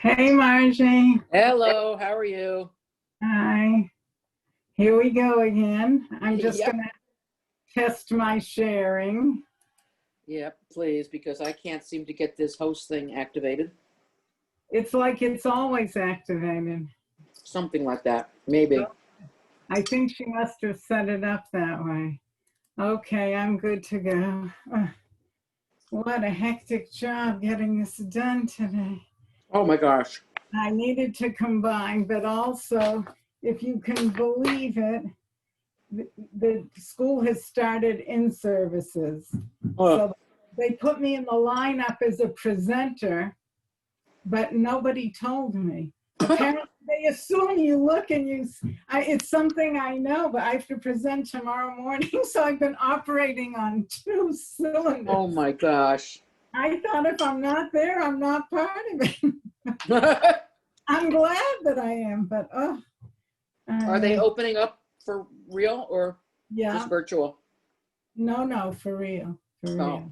Hey, Margie. Hello, how are you? Hi. Here we go again. I'm just Yep. going to test my sharing. Yep, please, because I can't seem to get this host thing activated. It's like it's always activated. Something like that, maybe. I think she must have set it up that way. Okay, I'm good to go. What a hectic job getting this done today. Oh my gosh. I needed to combine, but also, if you can believe it, the school has started in-services. Oh, So they put me in the lineup as a presenter, but nobody told me. Apparently, they assume you look and it's something I know, but I have to present tomorrow morning. So I've been operating on two cylinders. oh my gosh. I thought if I'm not there, I'm not part of it. I'm glad that I am, but Are they opening up for real or yeah. just virtual? No, for real. Oh.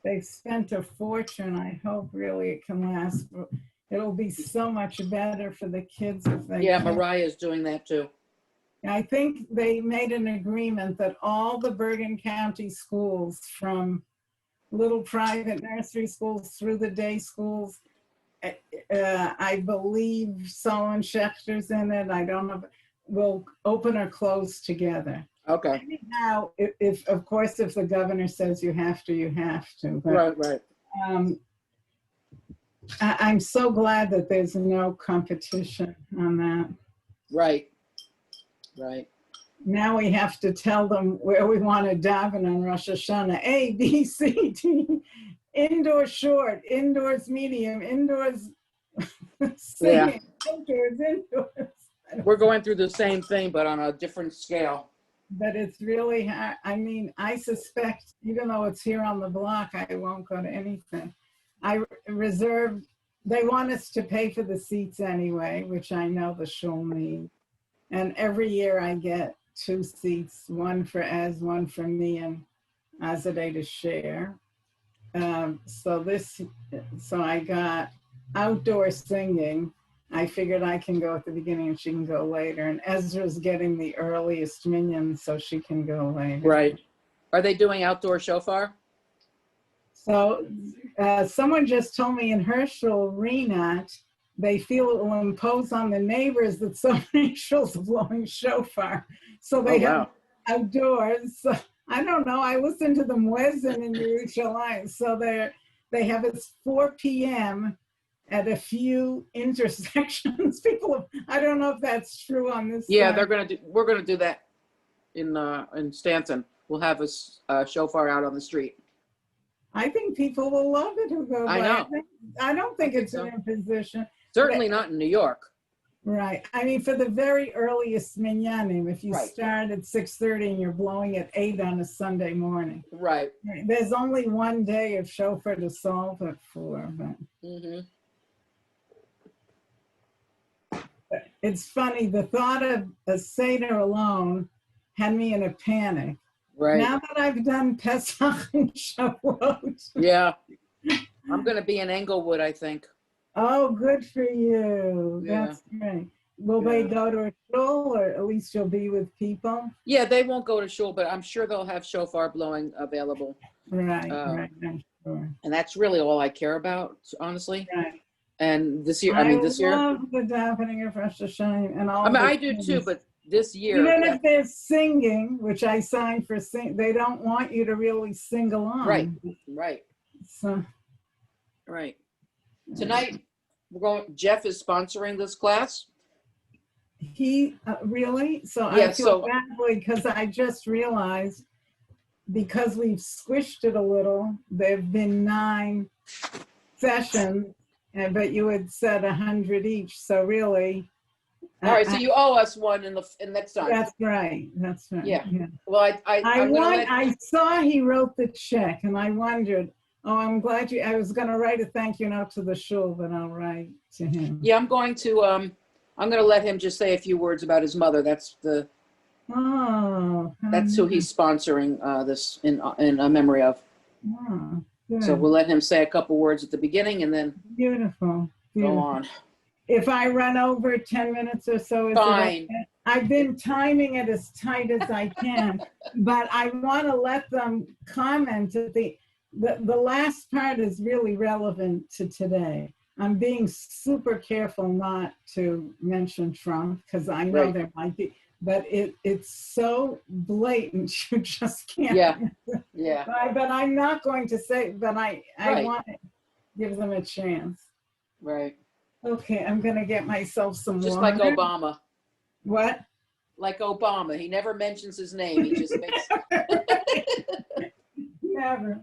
They've spent a fortune. I hope really it can last. It'll be so much better for the kids if they Yeah, can. Mariah's doing that too. I think they made an agreement that all the Bergen County schools, from little private nursery schools through the day schools, I believe Solon Schechter's in it, I don't know, will open or close together. Okay. Anyhow, if of course, if the governor says you have to, you have to. But, Right. I'm so glad that there's no competition on that. Right. Now we have to tell them where we want to daven on Rosh Hashanah. A, B, C, D. Indoor short, indoors medium, indoors singing, indoors. We're going through the same thing, but on a different scale. But it's really hard. I mean, I suspect, even though it's here on the block, I won't go to anything. I reserved, they want us to pay for the seats anyway, which I know the shul need. And every year I get 2 seats, one for Az, one for me and Azadeh to share. So I got outdoor singing. I figured I can go at the beginning and she can go later. And Ezra's getting the earliest minyan, so she can go later. Right. Are they doing outdoor shofar? So someone just told me in Herschel, Renat, they feel it will impose on the neighbors that so many shuls are blowing shofar. So they have outdoors. So, I don't know. I listened to the Muezzin in Yerushalayim. So they have it 4 p.m. at a few intersections. I don't know if that's true on this. Yeah, we're gonna do that in Stanton. We'll have a shofar out on the street. I think people will love it who go by. I know. I don't think it's an imposition. Certainly not in New York. Right. I mean, for the very earliest minyanim, if you start at 6:30 and you're blowing at 8 on a Sunday morning. Right. There's only one day of shofar to solve it for. But it's funny, the thought of a Seder alone had me in a panic. Right. Now that I've done Pesach and Shavuot. Yeah. I'm going to be in Englewood, I think. Oh, good for you. Yeah. That's great. Will they go to a shul, or at least you'll be with people? Yeah, they won't go to shul, but I'm sure they'll have shofar blowing available. Right, I'm sure. And that's really all I care about, honestly. Right. And this year, I love the davening of Rosh Hashanah and all. I do too, but this year. Even if they're singing, which I signed for they don't want you to really sing along. Right. So. Right. Tonight, Jeff is sponsoring this class. He really? So yeah, I feel badly because I just realized, because we've squished it a little, there have been 9 sessions, but you had said 100 each. So really. All right, so you owe us one in next time. That's right. Yeah. Well, I saw he wrote the check, and I wondered. Oh, I'm glad I was going to write a thank you note to the shul, but I'll write to him. Yeah, I'm going to let him just say a few words about his mother. That's who he's sponsoring this in memory of. Oh, so we'll let him say a couple words at the beginning and then Beautiful. go on. If I run over 10 minutes or so, is Fine. it okay? I've been timing it as tight as I can, but I want to let them comment at the last part is really relevant to today. I'm being super careful not to mention Trump because I know Right. there might be, but it's so blatant you just can't. Yeah. Yeah. But I'm not going to say, but I Right. want to give them a chance. Right. Okay, I'm gonna get myself some Just water. like Obama. What? Like Obama. He never mentions his name. He just makes. Never.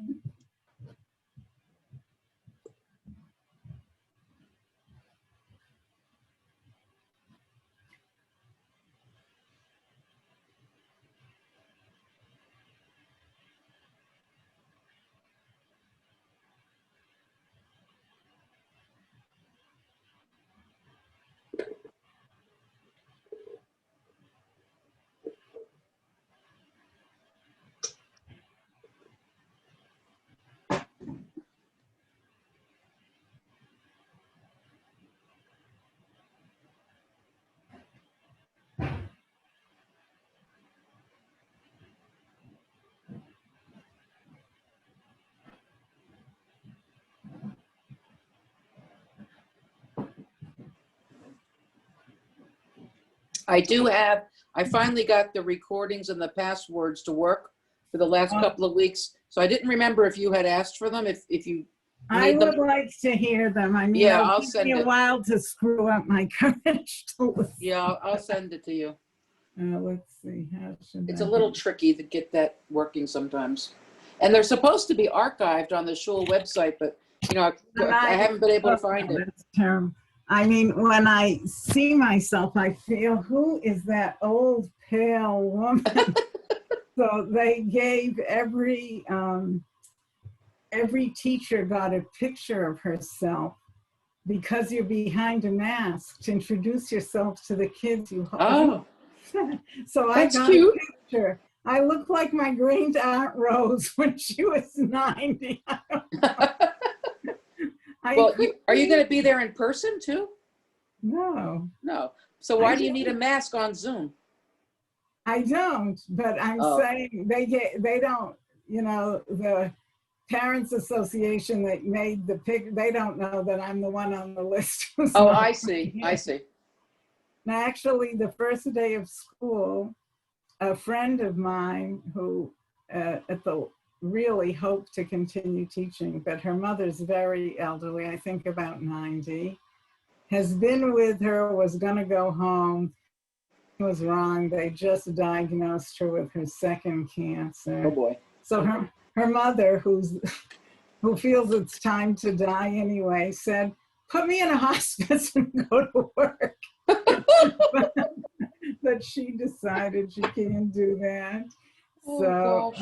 I finally got the recordings and the passwords to work for the last couple of weeks. So I didn't remember if you had asked for them, if you I need would them. like to hear them. I mean, Yeah, it'll I'll take send me a it. while to screw up my courage to listen. Yeah, I'll send it to you. Let's see. How should It's I a little do? tricky to get that working sometimes. And they're supposed to be archived on the shul website, but I haven't been able to find it. That's terrible. I mean, when I see myself, I feel, who is that old pale woman? So they gave every teacher got a picture of herself because you're behind a mask to introduce yourself to the kids you hold. Oh, So I that's got cute. a picture. I look like my great aunt Rose when she was 90. Well, are you going to be there in person too? No. No. So why do you need a mask on Zoom? I don't, but I'm saying they don't, the Parents Association that made the pic, they don't know that I'm the one on the list. Oh, I see. I see. Now, actually, the first day of school, a friend of mine who really hoped to continue teaching, but her mother's very elderly, I think about 90, has been with her, was going to go home, was wrong. They just diagnosed her with her second cancer. Oh boy. So her mother, who feels it's time to die anyway, said, put me in a hospice and go to work. But she decided she can't do that. So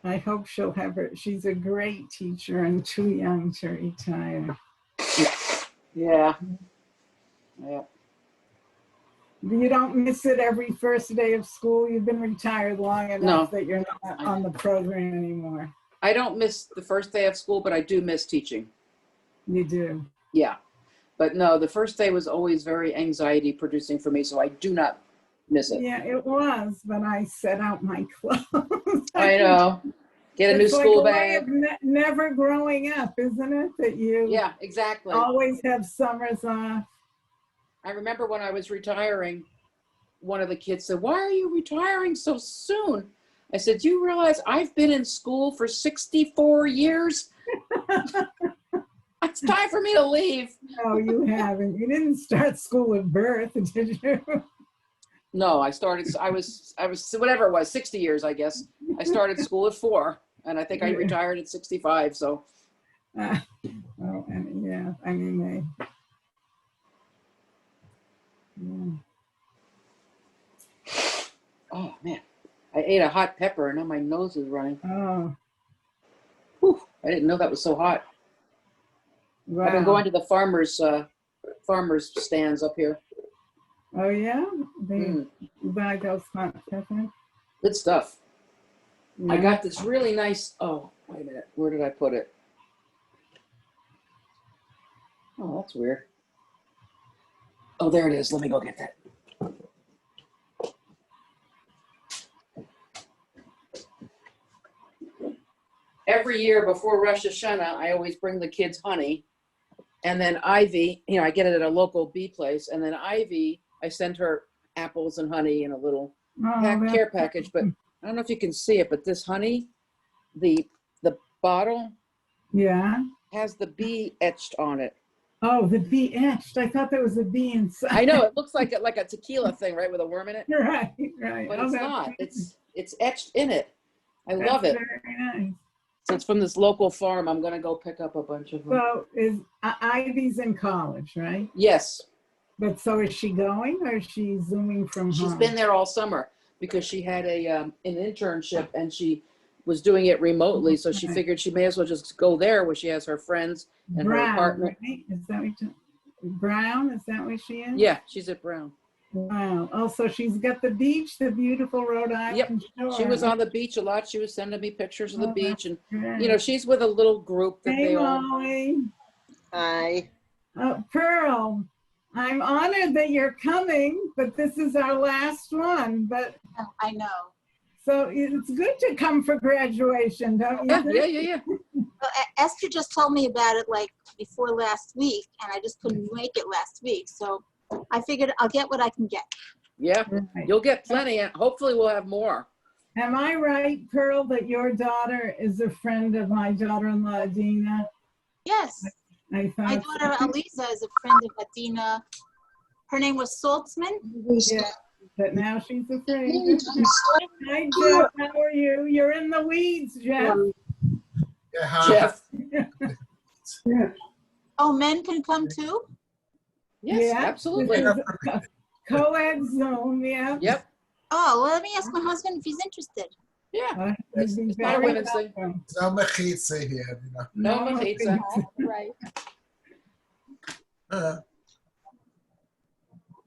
I hope she'll have her. She's a great teacher and too young to retire. Yeah. Yeah. You don't miss it every first day of school? You've been retired long enough that you're not on the program anymore. I don't miss the first day of school, but I do miss teaching. You do? Yeah. But no, the first day was always very anxiety producing for me, so I do not miss it. Yeah, it was, but I set out my clothes. I know. Get a new school bag. It's like a way of never growing up, isn't it? That you exactly. always have summers off. I remember when I was retiring, one of the kids said, why are you retiring so soon? I said, do you realize I've been in school for 64 years? It's time for me to leave. No, you haven't. You didn't start school at birth, did you? No, I was whatever it was, 60 years, I guess. I started school at 4, and I think I retired at 65, so. I mean, Oh, man. I ate a hot pepper, and now my nose is running. Oh. Whew, I didn't know that was so hot. Wow. I've been going to the farmers stands up here. Oh, yeah? You buy those hot peppers? Good stuff. Yeah. I got this really nice, oh, wait a minute. Where did I put it? Oh, that's weird. Oh, there it is. Let me go get that. Every year before Rosh Hashanah, I always bring the kids honey. And then Ivy, I get it at a local bee place. And then Ivy, I send her apples and honey in a little care package. But I don't know if you can see it, but this honey, the bottle has the bee etched on it. Oh, the bee etched. I thought there was a bee inside. I know, it looks like a tequila thing, right, with a worm in it. Right. But it's not. It's etched in it. That's love it. Very nice. So it's from this local farm. I'm going to go pick up a bunch of them. So is Ivy's in college, right? Yes. But so is she going, or is she Zooming from home? She's been there all summer because she had an internship and she was doing it remotely. So she figured she may as well just go there where she has her friends and her apartment. Right? Is that what Brown? Is that where she is? Yeah, she's at Brown. Wow. Oh, so she's got the beach, the beautiful Rhode Island Yep. shore. She was on the beach a lot. She was sending me pictures of the beach. And, great. She's with a little group that Hey, they all. Molly. Hi. Pearl, I'm honored that you're coming, but this is our last one. But I know. so it's good to come for graduation, don't you think? Yeah. Well, Esther just told me about it like before last week, and I just couldn't make it last week. So I figured I'll get what I can get. Yeah, Right. you'll get plenty, and hopefully we'll have more. Am I right, Pearl, that your daughter is a friend of my daughter-in-law, Dina? Yes. I thought My daughter Aliza is a friend of Adina. Her name was Saltzman. Yeah, but now she's afraid. Hi, Jeff. How are you? You're in the weeds, Jeff. Yeah, hi. Jeff. Oh, men can come too? Yes, Yeah. absolutely. Co-ed Zoom, yeah. Yep. Oh, well, let me ask my husband if he's interested. Yeah. It's not a women's thing. No mechitza here, No mechitza. Right.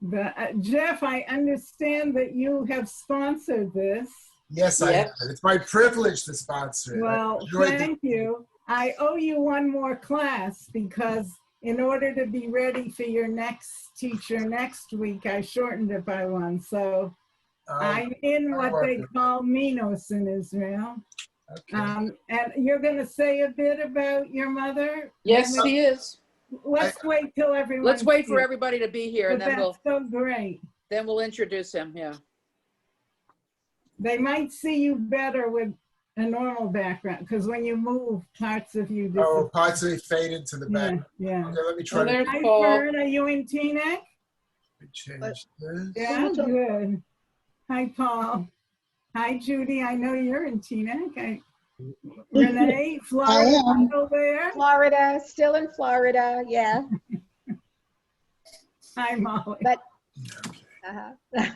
But, Jeff, I understand that you have sponsored this. Yes, I have. It's my privilege to sponsor it. Well, thank you. I owe you one more class because in order to be ready for your next teacher next week, I shortened it by one. So I'm in what they call Minos in Israel. Okay. And you're going to say a bit about your mother? Yes, he is. Let's wait till everyone. Let's wait for everybody to be here, and then that's so great. we'll introduce him. Yeah. They might see you better with a normal background because when you move, parts of you disappear. Oh, parts of it fade into the back. Yeah. Okay, let me try to there's Hi, Paul. Fern. Are you in Teaneck? change this. Yeah, good. Hi, Paul. Hi, Judy. I know you're in Teaneck. Renee, Florida, still there? Florida, still in Florida, yeah. Hi, Molly. But Okay.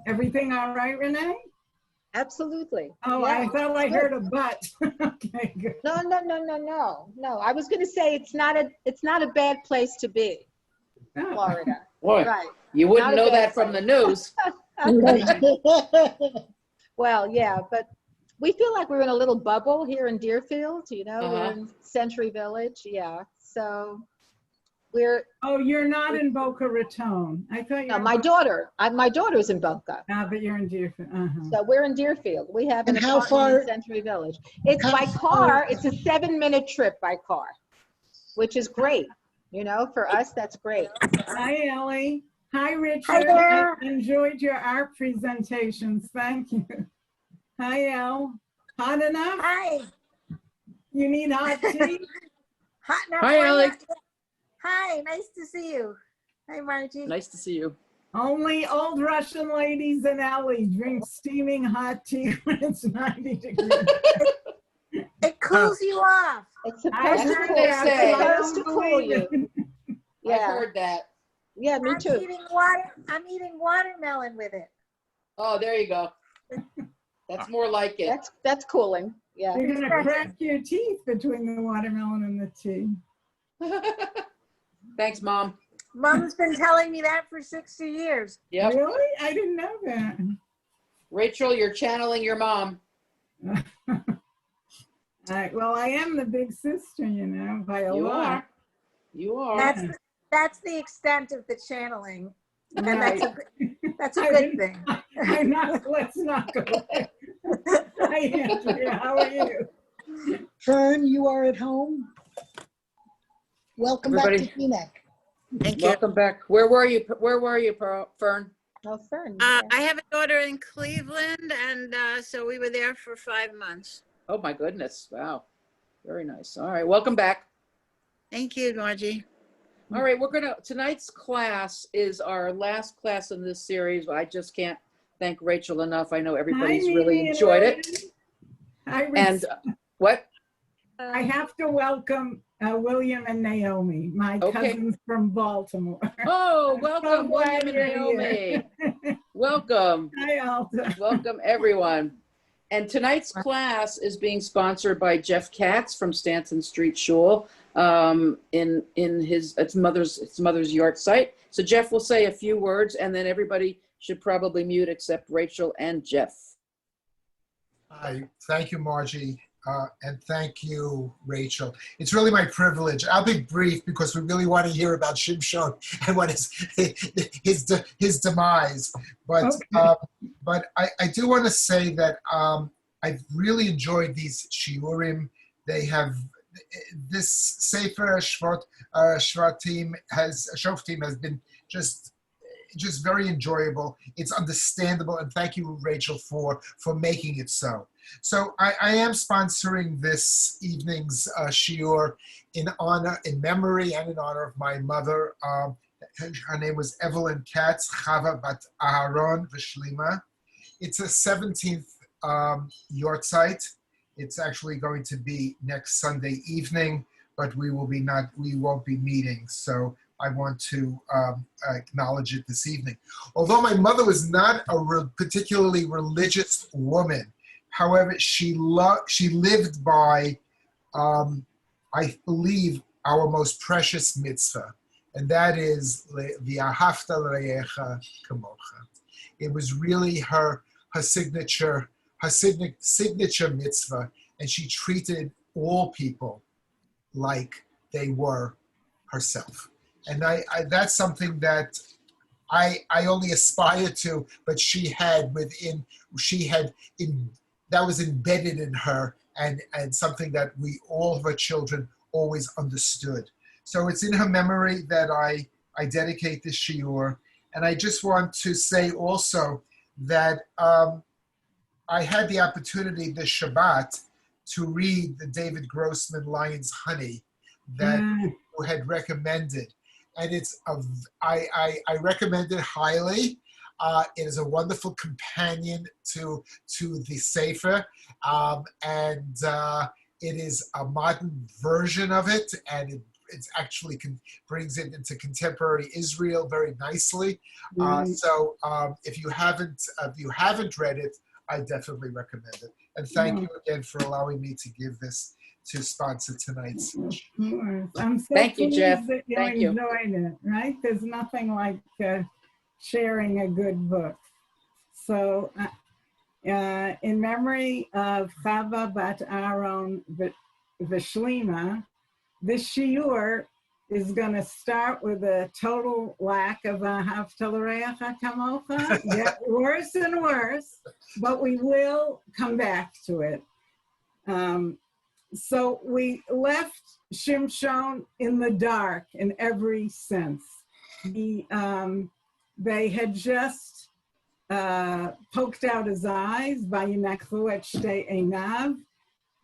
Everything all right, Renee? absolutely. Oh, Yeah. I thought I heard a but. Okay, good. No. I was going to say it's not a bad place to be, Oh. Florida. Boy, Right. you wouldn't Not a know bad that from the place. news. Well, yeah, but we feel like we're in a little bubble here in Deerfield, we're in Century Village, yeah. So we're, Oh, you're not in Boca Raton. I thought you no, were. my daughter's in Boca. But you're in Deerfield. So we're in Deerfield. We have an And how apartment far- in Century Village. It's how by far- car, it's a 7-minute trip by car, which is great. For us, that's great. Hi, Ellie. Hi, Richard. Hi there. I enjoyed your art presentations. Thank you. Hi, El. Hot enough? Hi. You need hot tea? Hot enough Hi, for you? Alex. Hi, nice to see you. Hi, Margie. Nice to see you. Only old Russian ladies and Ellie drink steaming hot tea when it's 90 degrees. It cools you off. It's I supposed to heard cool, they that, it's say. but I supposed to don't cool believe you. it. I've Yeah, heard that. yeah, me too. I'm eating watermelon with it. Oh, there you go. That's more like it. That's cooling, yeah. You're going to crack your teeth between the watermelon and the tea. Thanks, Mom. Mom's been telling me that for 60 years. Yep. Really? I didn't know that. Rachel, you're channeling your mom. Well, I am the big sister, by a You lot. are. You are. That's That's the extent of the channeling, and Right. that's a I good didn't- thing. I'm not, let's not go there. Hi, Andrea, how are you? Fern, you are at home. Welcome back to Everybody- Teaneck. Thank you. Welcome back. Where were you, Fern? Oh, Fern. I have a daughter in Cleveland, and so we were there for 5 months. Oh, my goodness. Wow. Very nice. All right. Welcome back. Thank you, Margie. All right. Tonight's class is our last class in this series. I just can't thank Rachel enough. I know everybody's Hi, really Mimi and enjoyed it. William. And what? I have to welcome William and Naomi, my Okay. cousins from Baltimore. Oh, welcome, So glad William and you're Naomi. Welcome. Hi, Alta. Welcome, everyone. And tonight's class is being sponsored by Jeff Katz from Stanton Street Shul in his mother's yard site. So Jeff will say a few words, and then everybody should probably mute except Rachel and Jeff. Hi, thank you, Margie, and thank you, Rachel. It's really my privilege. I'll be brief because we really want to hear about Shimshon and what is his demise. But Okay. I do want to say that I've really enjoyed these shiurim. They have this Sefer Shoftim has been just very enjoyable. It's understandable, and thank you, Rachel, for making it so. So I am sponsoring this evening's shiur in memory and in honor of my mother. Her name was Evelyn Katz, Chava Bat Aharon V'Shlima. It's a 17th yortzeit. It's actually going to be next Sunday evening, but we won't be meeting. So I want to acknowledge it this evening. Although my mother was not a particularly religious woman, however, she lived by, I believe, our most precious mitzvah, and that is v'ahavta l'reyecha kamocha. It was really her signature mitzvah, and she treated all people like they were herself. And that's something that I only aspire to, but that was embedded in her, and something that all of her children always understood. So it's in her memory that I dedicate this shiur. And I just want to say also that I had the opportunity this Shabbat to read the David Grossman Lion's Honey that you had recommended. And I recommend it highly. It is a wonderful companion to the Sefer, and it is a modern version of it, and it actually brings it into contemporary Israel very nicely. So if you haven't read it, I definitely recommend it. And thank you again for allowing me to give this to sponsor tonight's. I'm so Thank you, pleased Jeff. that you Thank you. enjoyed it, right? There's nothing like sharing a good book. So in memory of Chava Bat Aharon V'Shlima, this shiur is going to start with a total lack of Ahavta l'reyecha kamocha, get worse and worse, but we will come back to it. So we left Shimshon in the dark in every sense. They had just poked out his eyes, vayinakhu et shtei einav.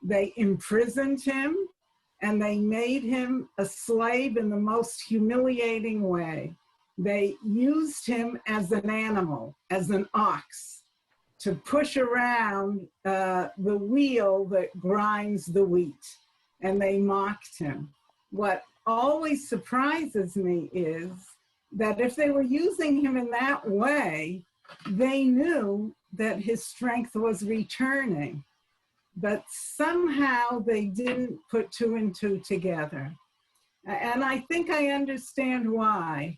They imprisoned him, and they made him a slave in the most humiliating way. They used him as an animal, as an ox, to push around the wheel that grinds the wheat, and they mocked him. What always surprises me is that if they were using him in that way, they knew that his strength was returning, but somehow they didn't put two and two together. And I think I understand why.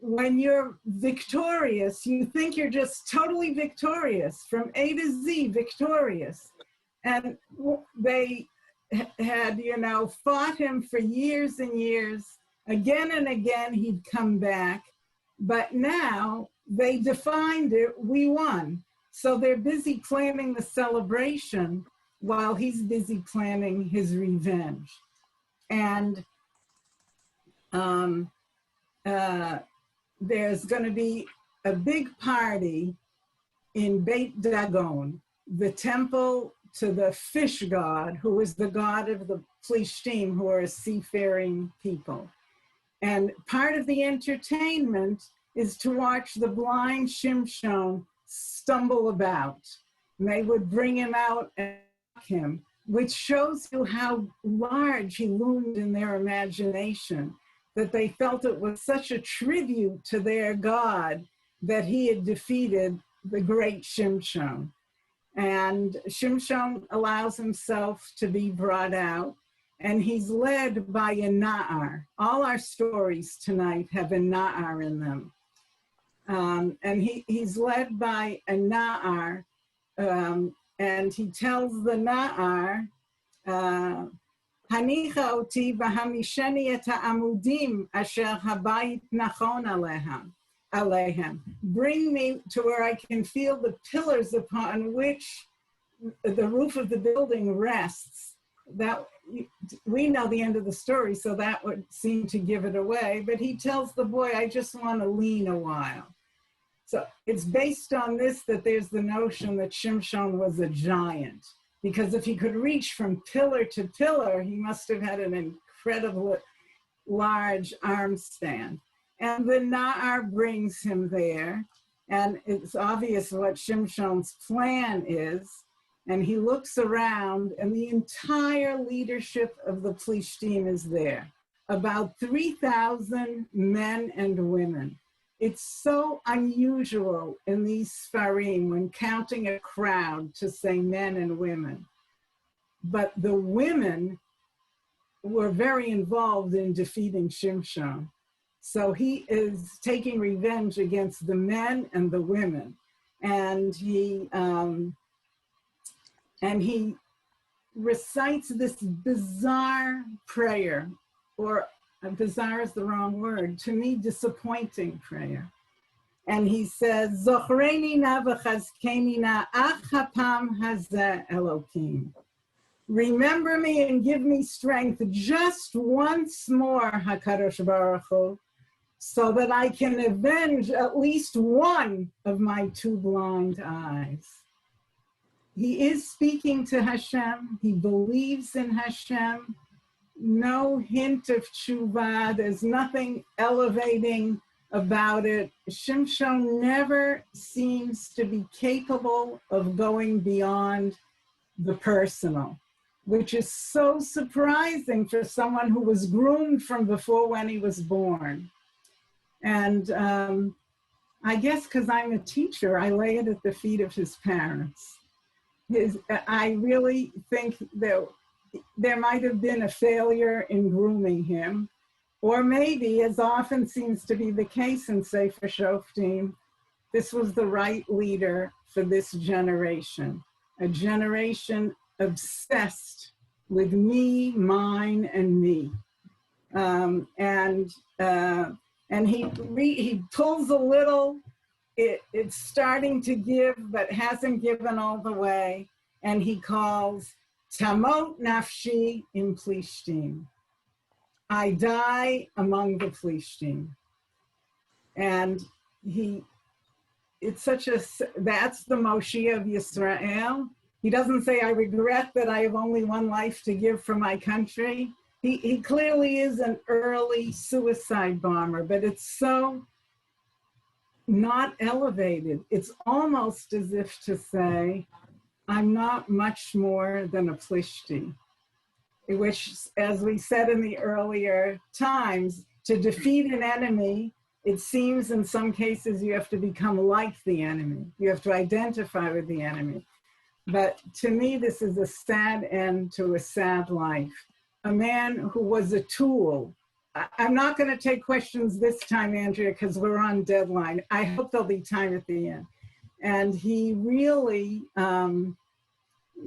When you're victorious, you think you're just totally victorious, from A to Z, victorious. And they had, fought him for years and years Again and again, he'd come back, but now they defined it, we won. So they're busy planning the celebration while he's busy planning his revenge. And there's going to be a big party in Beit Dagon, the temple to the fish god, who is the god of the Plishtim, who are a seafaring people. And part of the entertainment is to watch the blind Shimshon stumble about. And they would bring him out and mock him, which shows you how large he loomed in their imagination, that they felt it was such a tribute to their God that he had defeated the great Shimshon. And Shimshon allows himself to be brought out, and he's led by a Na'ar. All our stories tonight have a Na'ar in them. And he's led by a Na'ar, and he tells the Na'ar, Hanicha oti v'hamisheni et ha'amudim asher habayit nachon alehem. Bring me to where I can feel the pillars upon which the roof of the building rests. That we know the end of the story, so that would seem to give it away. But he tells the boy, I just want to lean a while. So it's based on this that there's the notion that Shimshon was a giant, because if he could reach from pillar to pillar, he must have had an incredibly large arm span. And the Na'ar brings him there, and it's obvious what Shimshon's plan is. And he looks around, and the entire leadership of the Plishtim is there, about 3,000 men and women. It's so unusual in these Sfarim when counting a crowd to say men and women. But the women were very involved in defeating Shimshon. So he is taking revenge against the men and the women. And he recites this bizarre prayer, or bizarre is the wrong word, to me, disappointing prayer. And he says, Zochreni na v'chazkeni na ach hapam hazeh Elokim. Remember me and give me strength just once more, HaKadosh Baruch Hu, so that I can avenge at least one of my two blind eyes. He is speaking to Hashem. He believes in Hashem. No hint of tshuva. There's nothing elevating about it. Shimshon never seems to be capable of going beyond the personal, which is so surprising for someone who was groomed from before when he was born. And I guess because I'm a teacher, I lay it at the feet of his parents. I really think that there might have been a failure in grooming him, or maybe, as often seems to be the case in Sefer Shoftim, this was the right leader for this generation, a generation obsessed with me, mine, and me. And he pulls a little. It's starting to give, but hasn't given all the way. And he calls Tamot Nafshi in Plishtim. I die among the Plishtim. And that's the Moshe of Yisrael. He doesn't say, I regret that I have only one life to give for my country. He clearly is an early suicide bomber, but it's so not elevated. It's almost as if to say, I'm not much more than a Plishti, which, as we said in the earlier times, to defeat an enemy, it seems in some cases you have to become like the enemy. You have to identify with the enemy. But to me, this is a sad end to a sad life. A man who was a tool. I'm not going to take questions this time, Andrea, because we're on deadline. I hope there'll be time at the end. And he really,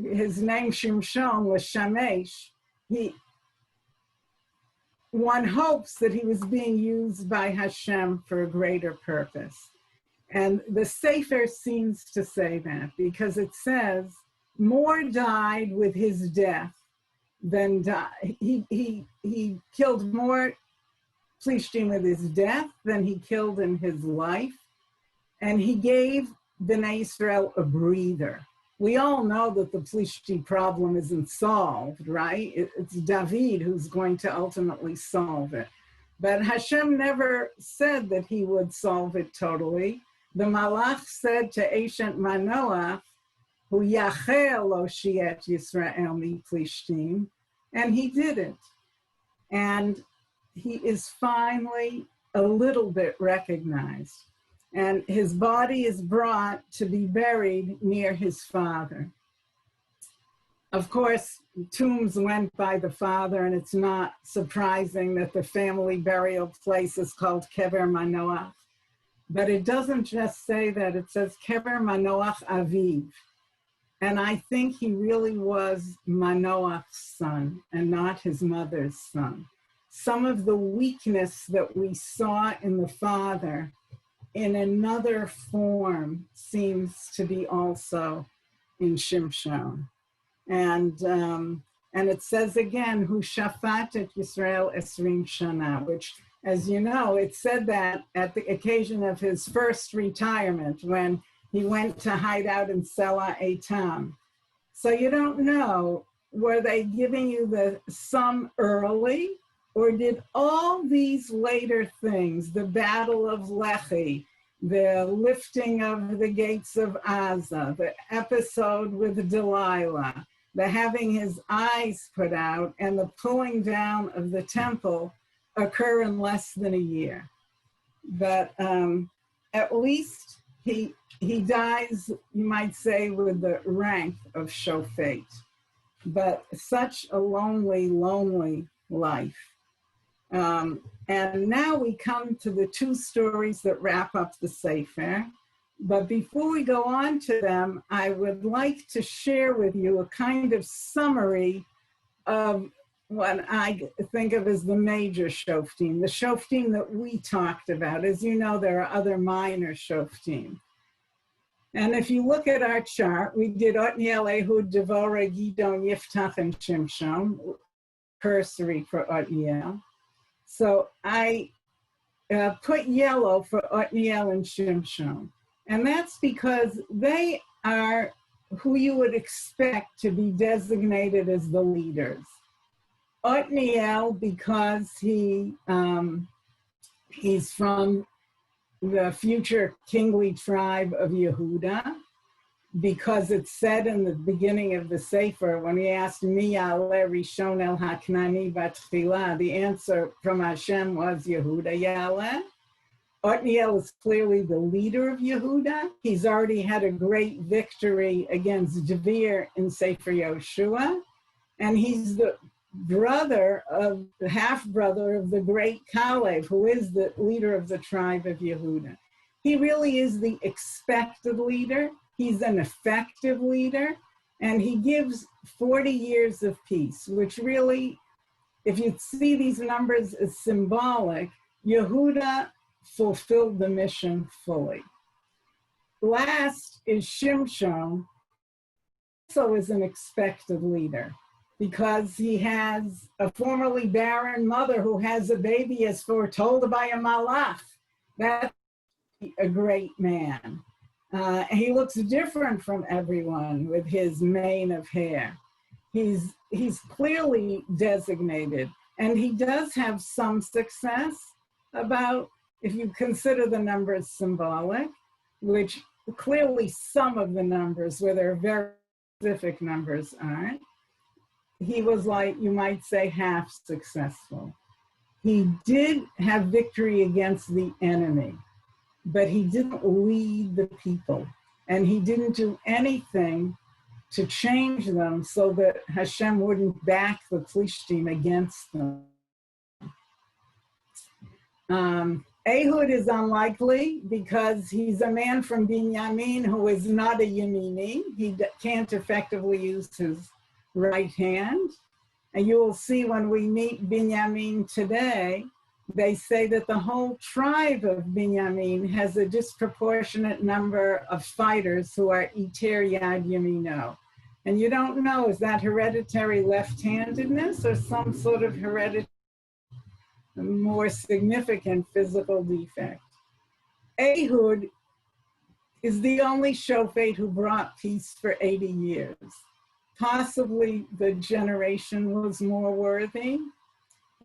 his name Shimshon was Shamesh. one hopes that he was being used by Hashem for a greater purpose. And the Sefer seems to say that, because it says, more died with his death than died. He killed more Plishtim with his death than he killed in his life. And he gave Bnei Israel a breather. We all know that the Plishti problem isn't solved, right? It's David who's going to ultimately solve it. But Hashem never said that he would solve it totally. The Malach said to Eshet Manoach, Hu yachel lo shiet Yisrael mi Plishtim, and he didn't. And he is finally a little bit recognized. And his body is brought to be buried near his father. Of course, tombs went by the father, and it's not surprising that the family burial place is called Kever Manoach. But it doesn't just say that, it says Kever Manoach Aviv. And I think he really was Manoach's son and not his mother's son. Some of the weakness that we saw in the father in another form seems to be also in Shimshon. And it says again, Hu shafat et Yisrael esrim shana, which, as you know, it said that at the occasion of his first retirement when he went to hide out in Sela Eitam. So you don't know, were they giving you the sum early, or did all these later things, the Battle of Lehi, the lifting of the gates of Aza, the episode with Delilah, the having his eyes put out, and the pulling down of the temple occur in less than a year? But at least he dies, you might say, with the rank of Shofet. But such a lonely, lonely life. And now we come to the two stories that wrap up the Sefer. But before we go on to them, I would like to share with you a kind of summary of what I think of as the major Shoftim, the Shoftim that we talked about. As you know, there are other minor Shoftim. And if you look at our chart, we did Otniel, Ehud, Devorah, Gidon, Yiftach, and Shimshon, cursory for Otniel. So I put yellow for Otniel and Shimshon. And that's because they are who you would expect to be designated as the leaders. Otniel, because he's from the future kingly tribe of Yehuda, because it's said in the beginning of the Sefer, when he asked Mi Ya'aleh Rishon El HaKnani Batchila, the answer from Hashem was Yehuda Ya'aleh. Otniel is clearly the leader of Yehuda. He's already had a great victory against Devir in Sefer Yoshua, and he's the half-brother of the great Kalev, who is the leader of the tribe of Yehuda. He really is the expected leader. He's an effective leader, and he gives 40 years of peace, which really, if you see these numbers as symbolic, Yehuda fulfilled the mission fully. Last is Shimshon, also is an expected leader, because he has a formerly barren mother who has a baby as foretold by a malach. That's a great man. He looks different from everyone with his mane of hair. He's clearly designated, and he does have some success about, if you consider the numbers symbolic, which clearly some of the numbers, where there are very specific numbers, aren't. He was, like, you might say, half successful. He did have victory against the enemy, but he didn't lead the people, and he didn't do anything to change them so that Hashem wouldn't back the Plishtim against them. Ehud is unlikely because he's a man from Binyamin who is not a Yemini. He can't effectively use his right hand. And you will see when we meet Binyamin today, they say that the whole tribe of Binyamin has a disproportionate number of fighters who are Iter Yad Yamino. And you don't know, is that hereditary left-handedness or some sort of hereditary, more significant physical defect? Ehud is the only Shofet who brought peace for 80 years. Possibly the generation was more worthy,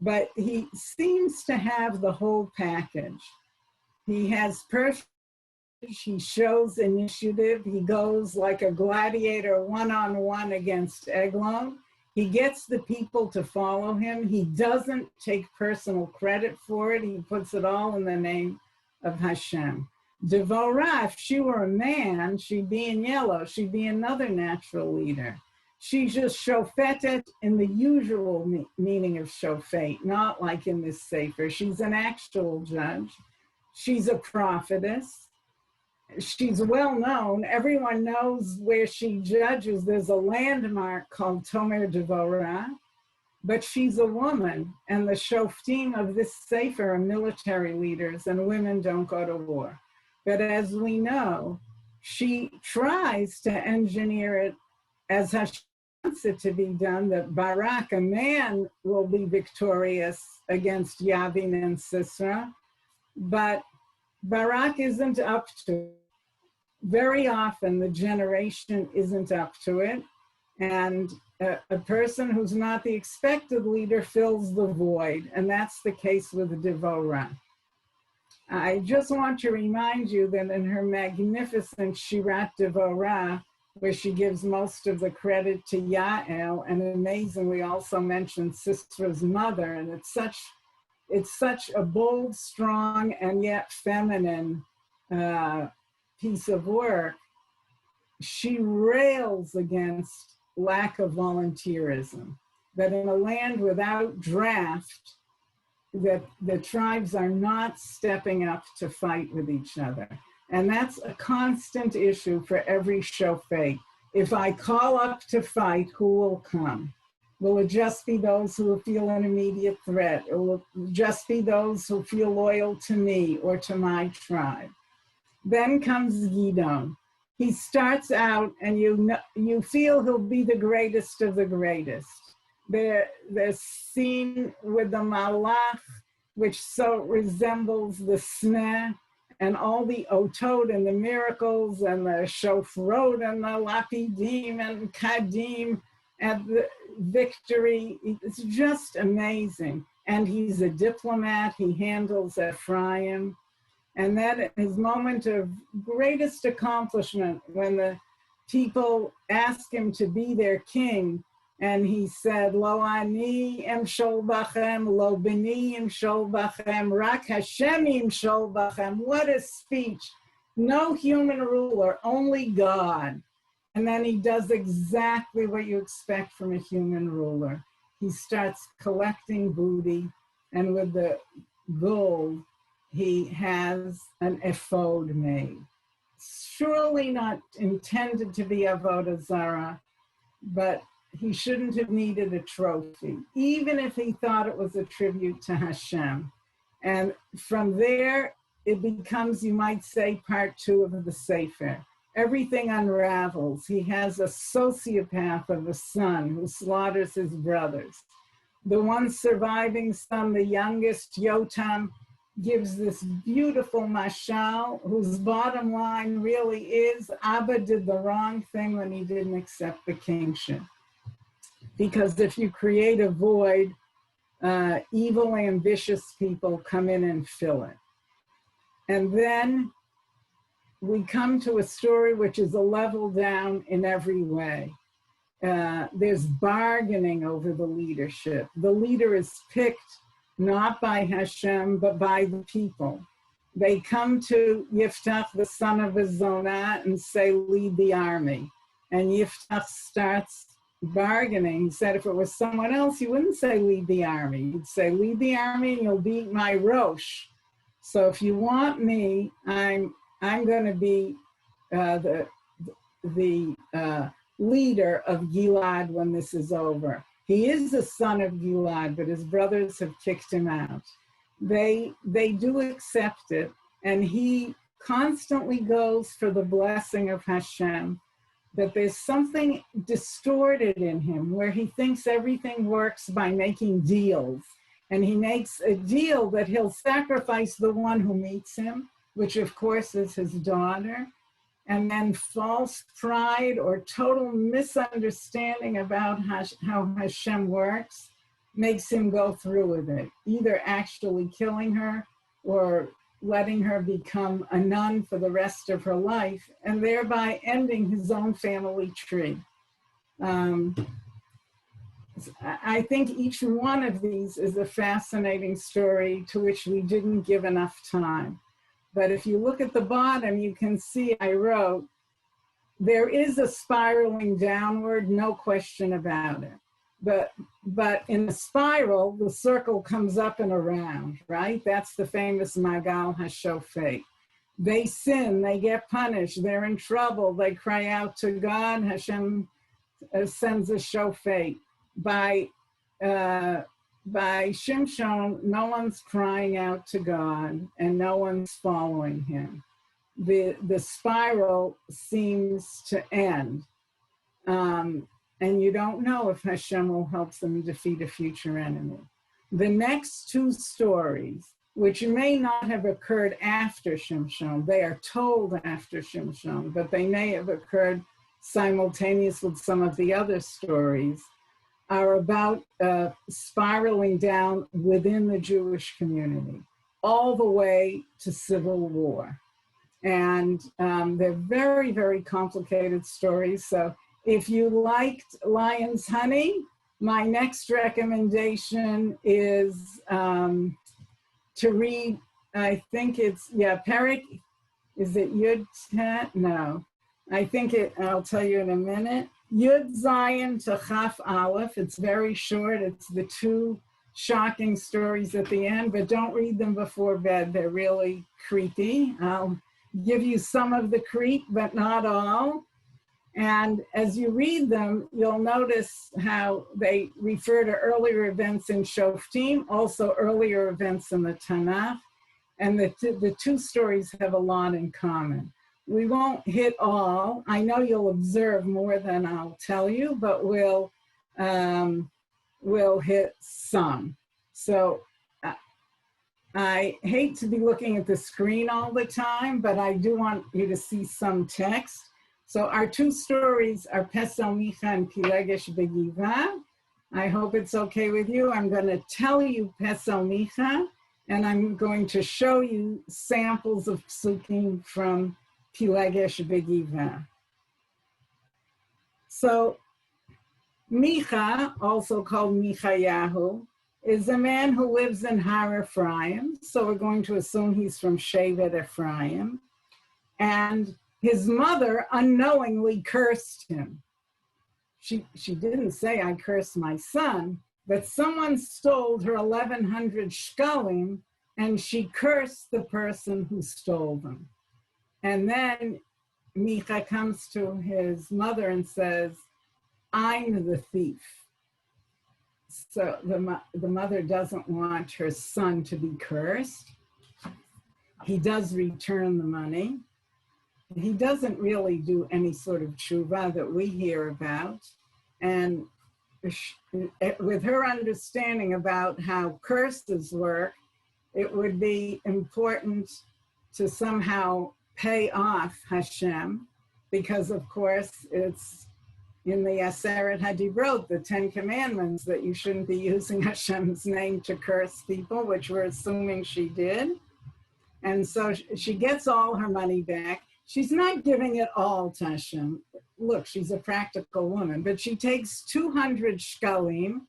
but he seems to have the whole package. He has perfect, he shows initiative, he goes like a gladiator one-on-one against Eglon. He gets the people to follow him. He doesn't take personal credit for it. He puts it all in the name of Hashem. Devorah, if she were a man, she'd be in yellow. She'd be another natural leader. She's just shofetet in the usual meaning of shofet, not like in this Sefer. She's an actual judge. She's a prophetess. She's well known. Everyone knows where she judges. There's a landmark called Tomer Devorah, but she's a woman, and the Shoftim of this Sefer are military leaders, and women don't go to war. But as we know, she tries to engineer it as Hashem wants it to be done, that Barak, a man, will be victorious against Yavin and Sisera, but Barak isn't up to it. Very often the generation isn't up to it, and a person who's not the expected leader fills the void, and that's the case with Devorah. I just want to remind you that in her magnificent Shirat Devorah, where she gives most of the credit to Yael, and amazingly also mentions Sisera's mother, and it's such a bold, strong, and yet feminine piece of work. She rails against lack of volunteerism, that in a land without draft, that the tribes are not stepping up to fight with each other. And that's a constant issue for every shofet. If I call up to fight, who will come? Will it just be those who feel an immediate threat? Or will it just be those who feel loyal to me or to my tribe? Then comes Gidon. He starts out and you feel he'll be the greatest of the greatest. The scene with the malach, which so resembles the sneh, and all the otod and the miracles and the shofrot and the lapidim and kadim and the victory. It's just amazing. And he's a diplomat. He handles Ephraim. And then his moment of greatest accomplishment, when the people ask him to be their king, and he said, Lo ani emshol bachem, lo bini emshol bachem, rak Hashem emshol bachem. What a speech. No human ruler, only God. And then he does exactly what you expect from a human ruler. He starts collecting booty, and with the gold, he has an ephod made. Surely not intended to be avodah zarah, but he shouldn't have needed a trophy, even if he thought it was a tribute to Hashem. And from there, it becomes, you might say, part 2 of the Sefer. Everything unravels. He has a sociopath of a son who slaughters his brothers. The one surviving son, the youngest, Yotam, gives this beautiful mashal, whose bottom line really is, Abba did the wrong thing when he didn't accept the kingship. Because if you create a void, evil, ambitious people come in and fill it. And then we come to a story which is a level down in every way. There's bargaining over the leadership. The leader is picked not by Hashem, but by the people. They come to Yiftach, the son of Azonah, and say, lead the army. And Yiftach starts bargaining. He said, if it was someone else, you wouldn't say lead the army. You'd say, lead the army and you'll beat my Rosh. So if you want me, I'm going to be the leader of Gilad when this is over. He is a son of Gilad, but his brothers have kicked him out. They do accept it, and he constantly goes for the blessing of Hashem, but there's something distorted in him where he thinks everything works by making deals. And he makes a deal that he'll sacrifice the one who meets him, which of course is his daughter. And then false pride or total misunderstanding about how Hashem works makes him go through with it, either actually killing her or letting her become a nun for the rest of her life, and thereby ending his own family tree. I think each one of these is a fascinating story to which we didn't give enough time. But if you look at the bottom, you can see I wrote, there is a spiraling downward, no question about it. But in a spiral, the circle comes up and around, right? That's the famous Magal HaShofet. They sin, they get punished, they're in trouble, they cry out to God, Hashem sends a Shofet. By Shimshon, no one's crying out to God and no one's following him. The spiral seems to end. And you don't know if Hashem will help them defeat a future enemy. The next two stories, which may not have occurred after Shimshon, they are told after Shimshon, but they may have occurred simultaneous with some of the other stories, are about spiraling down within the Jewish community, all the way to civil war. And they're very, very complicated stories. So if you liked Lion's Honey, my next recommendation is to read, I think it's, Perik, is it Yud Tet? No, I think I'll tell you in a minute. Yud Zion to Chaf Aleph. It's very short. It's the two shocking stories at the end, but don't read them before bed. They're really creepy. I'll give you some of the creep, but not all. And as you read them, you'll notice how they refer to earlier events in Shoftim, also earlier events in the Tanakh. And the two stories have a lot in common. We won't hit all. I know you'll observe more than I'll tell you, but we'll hit some. So I hate to be looking at the screen all the time, but I do want you to see some text. So our two stories are Micah and Pilegesh B'Givah. I hope it's okay with you. I'm going to tell you Micah, and I'm going to show you samples of psukim from Pilegesh B'Givah. So Micah, also called Michayahu, is a man who lives in Har Ephraim. So we're going to assume he's from Shevet Ephraim. And his mother unknowingly cursed him. She didn't say, I cursed my son, but someone stole her 1,100 shkalim and she cursed the person who stole them. And then Micah comes to his mother and says, I'm the thief. So the mother doesn't want her son to be cursed. He does return the money. He doesn't really do any sort of tshuva that we hear about. And with her understanding about how curses work, it would be important to somehow pay off Hashem, because of course it's in the Aseret HaDibrot, the 10 Commandments, that you shouldn't be using Hashem's name to curse people, which we're assuming she did. And so she gets all her money back. She's not giving it all to Hashem. Look, she's a practical woman, but she takes 200 shkalim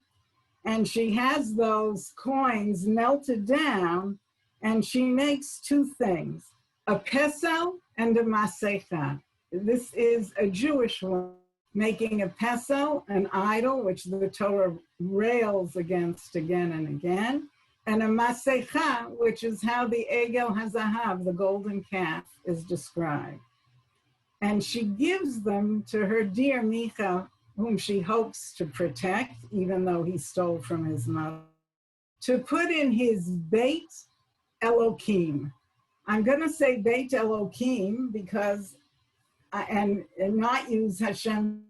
and she has those coins melted down and she makes two things, a pesel and a masecha. This is a Jewish woman making a pesel, an idol, which the Torah rails against again and again, and a masecha, which is how the Egel HaZahav, the golden calf, is described. And she gives them to her dear Micah whom she hopes to protect, even though he stole from his mother, to put in his Beit Elohim. I'm going to say Beit Elohim because, and not use Hashem,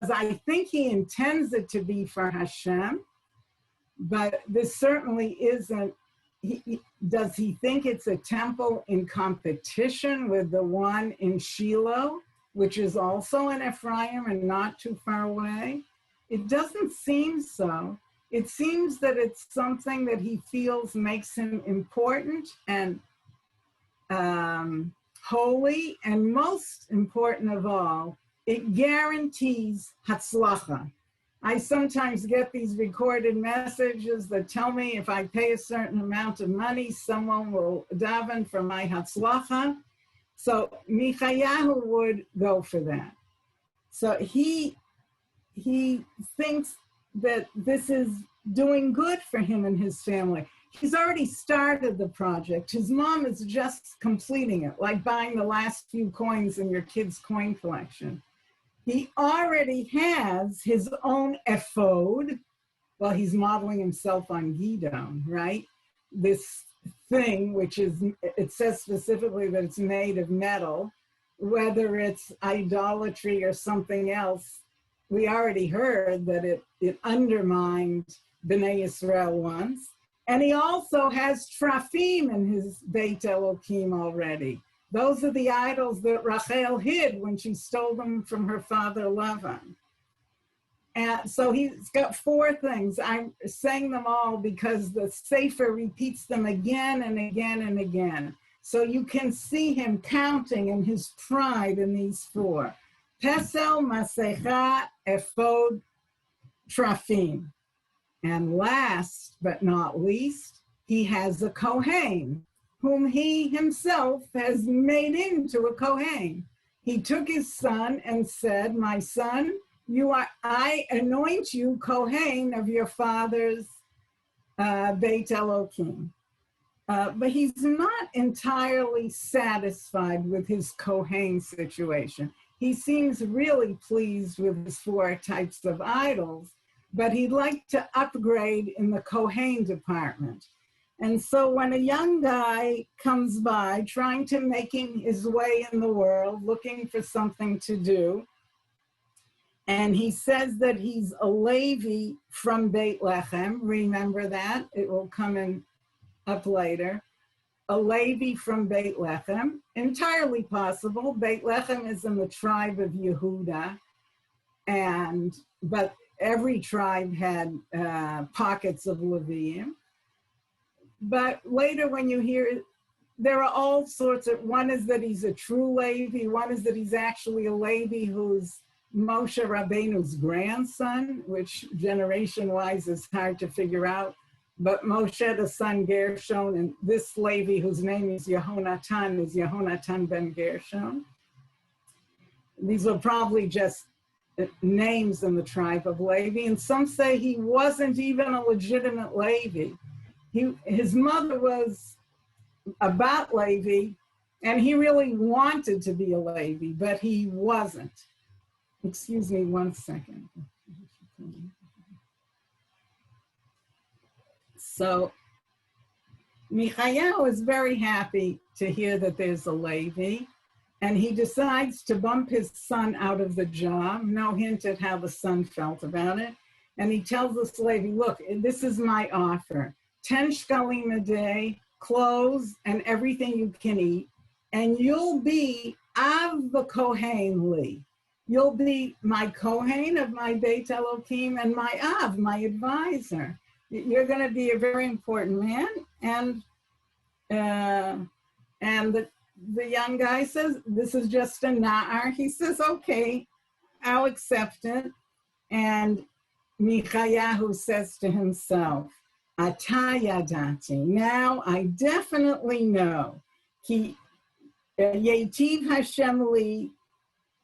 because I think he intends it to be for Hashem, but this certainly isn't. Does he think it's a temple in competition with the one in Shiloh, which is also in Ephraim and not too far away? It doesn't seem so. It seems that it's something that he feels makes him important and holy, and most important of all, it guarantees Hatzlacha. I sometimes get these recorded messages that tell me if I pay a certain amount of money, someone will daven for my Hatzlacha. So Michayahu would go for that. So he thinks that this is doing good for him and his family. He's already started the project. His mom is just completing it, like buying the last few coins in your kid's coin collection. He already has his own ephod. Well, he's modeling himself on Gidon, right? This thing, which is, it says specifically that it's made of metal, whether it's idolatry or something else. We already heard that it undermined Bnei Yisrael once. And he also has Trafim in his Beit Elohim already. Those are the idols that Rachel hid when she stole them from her father Lavan. And so he's got 4 things. I'm saying them all because the Sefer repeats them again and again and again. So you can see him counting in his pride in these 4. Pesel, Masecha, Ephod, Trafim. And last but not least, he has a Kohen, whom he himself has made into a Kohen. He took his son and said, my son, I anoint you Kohen of your father's Beit Elohim. But he's not entirely satisfied with his Kohen situation. He seems really pleased with his 4 types of idols, but he'd like to upgrade in the Kohen department. And so when a young guy comes by trying to making his way in the world, looking for something to do, and he says that he's a Levi from Beit Lechem, remember that, it will come up later, a Levi from Beit Lechem, entirely possible. Beit Lechem is in the tribe of Yehuda, but every tribe had pockets of Leviim. But later when you hear, there are all sorts of, one is that he's a true Levi, one is that he's actually a Levi who's Moshe Rabbeinu's grandson, which generation-wise is hard to figure out. But Moshe, the son Gershon, and this Levi whose name is Yehonatan ben Gershon. These are probably just names in the tribe of Levi, and some say he wasn't even a legitimate Levi. His mother was a Bat Levi, and he really wanted to be a Levi, but he wasn't. Excuse me 1 second. So Michayahu is very happy to hear that there's a Levi, and he decides to bump his son out of the job. No hint at how the son felt about it. And he tells this Levi, look, this is my offer. 10 shkalim a day, clothes, and everything you can eat, and you'll be Av the Kohen Li. You'll be my Kohen of my Beit Elohim and my Av, my advisor. You're going to be a very important man. And the young guy says, this is just a na'ar. He says, okay, I'll accept it. And Michayahu says to himself, Ata yadati, now I definitely know. Ki yetiv Hashem li,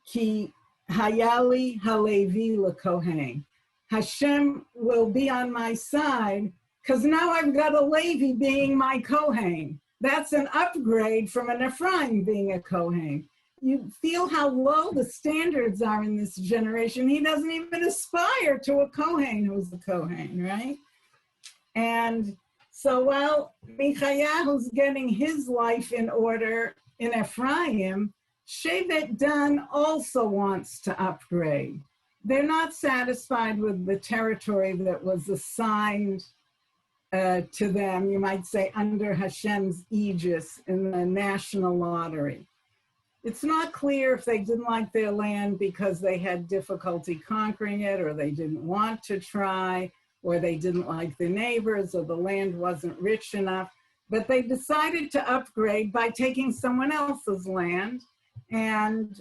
ki hayali halevi lekohen. Hashem will be on my side because now I've got a Levi being my Kohen. That's an upgrade from an Ephraim being a Kohen. you feel how low the standards are in this generation. He doesn't even aspire to a Kohen who's a Kohen, right? And so while Michayahu's getting his life in order in Ephraim, Shevet Dan also wants to upgrade. They're not satisfied with the territory that was assigned to them, you might say, under Hashem's aegis in the national lottery. It's not clear if they didn't like their land because they had difficulty conquering it, or they didn't want to try, or they didn't like their neighbors, or the land wasn't rich enough. But they decided to upgrade by taking someone else's land. And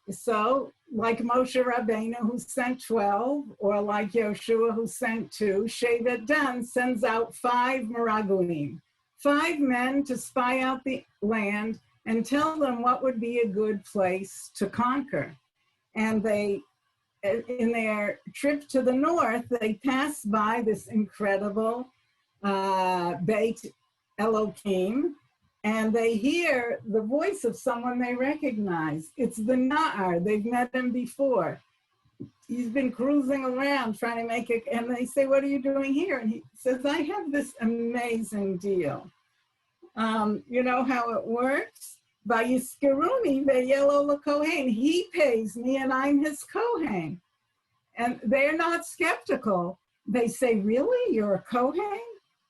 so, like Moshe Rabbeinu, who sent 12, or like Yoshua, who sent 2, Shevet Dan sends out 5 Meraglim, 5 men to spy out the land and tell them what would be a good place to conquer. And they, in their trip to the north, they pass by this incredible Beit Elohim, and they hear the voice of someone they recognize. It's the Na'ar. They've met him before. He's been cruising around trying to make it, and they say, what are you doing here? And he says, I have this amazing deal. You know how it works? Vayiskeruni ve'yelo lekohen. He pays me and I'm his Kohen. And they're not skeptical. They say, really? You're a Kohen?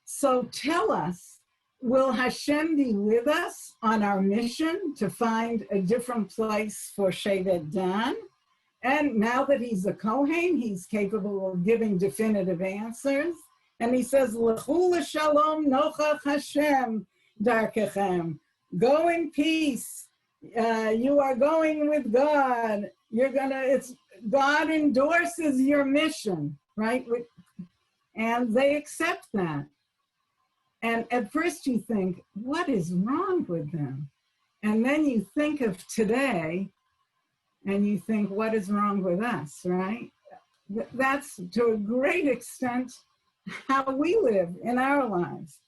So tell us, will Hashem be with us on our mission to find a different place for Shevet Dan? And now that he's a Kohen, he's capable of giving definitive answers. And he says, L'chu l'shalom nochach Hashem darkechem. Go in peace. You are going with God. God endorses your mission, right? And they accept that. And at first you think, what is wrong with them? And then you think of today and you think, what is wrong with us, right? That's to a great extent how we live in our lives.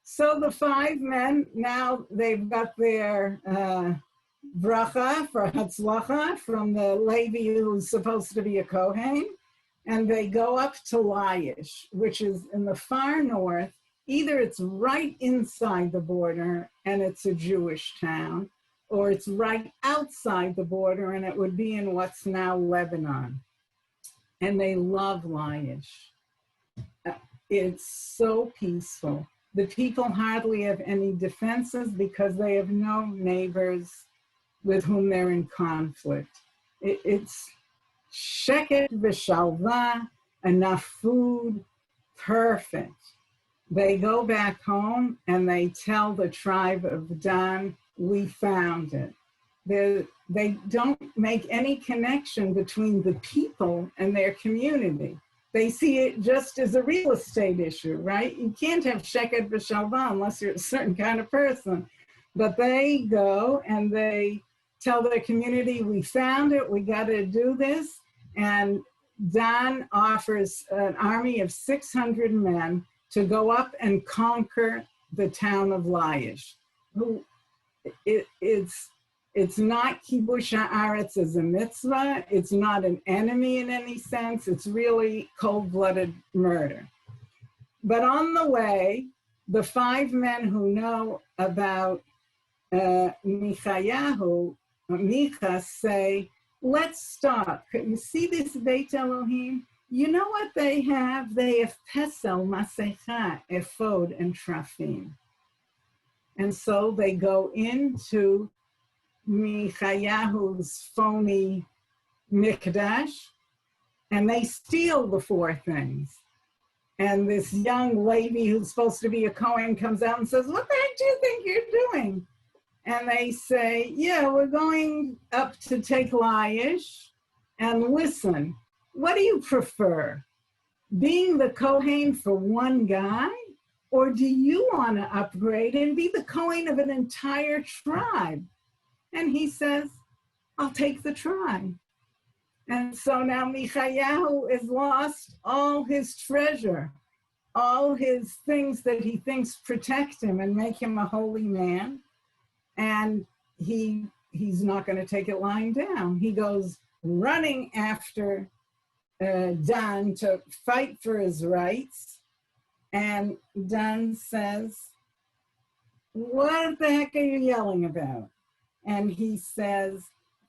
So the 5 men, now they've got their bracha for Hatzlacha from the Levi who's supposed to be a Kohen, and they go up to Laish, which is in the far north. Either it's right inside the border and it's a Jewish town, or it's right outside the border and it would be in what's now Lebanon. And they love Laish. It's so peaceful. The people hardly have any defenses because they have no neighbors with whom they're in conflict. It's sheket v'shalva, enough food, perfect. They go back home and they tell the tribe of Dan, we found it. They don't make any connection between the people and their community. They see it just as a real estate issue, right? You can't have sheket v'shalva unless you're a certain kind of person. But they go and they tell their community, we found it, we got to do this. And Dan offers an army of 600 men to go up and conquer the town of Laish. It's not kibush haaretz as a mitzvah. It's not an enemy in any sense. It's really cold-blooded murder. But on the way, the 5 men who know about Micha say, let's stop. You see this Beit Elohim? You know what they have? They have pesel, masecha, ephod, and trafim. And so they go into Michayahu's phony mikdash, and they steal the 4 things. And this young lady who's supposed to be a Kohen comes out and says, what the heck do you think you're doing? And they say, yeah, we're going up to take Laish. And listen, what do you prefer? Being the Kohen for one guy? Or do you want to upgrade and be the Kohen of an entire tribe? And he says, I'll take the tribe. And so now Michayahu has lost all his treasure, all his things that he thinks protect him and make him a holy man. And he's not going to take it lying down. He goes running after Dan to fight for his rights. And Dan says, "What the heck are you yelling about?" And he says,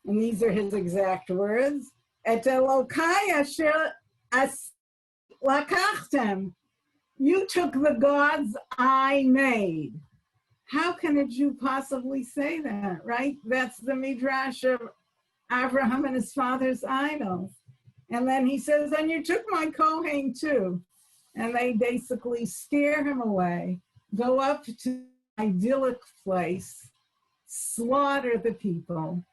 and these are his exact words, "Et Elokai asher lakachtem." You took the gods I made. How can a Jew possibly say that, right? That's the midrash of Abraham and his father's idols. And then he says, and you took my Kohen too. And they basically scare him away, go up to an idyllic place, slaughter the people.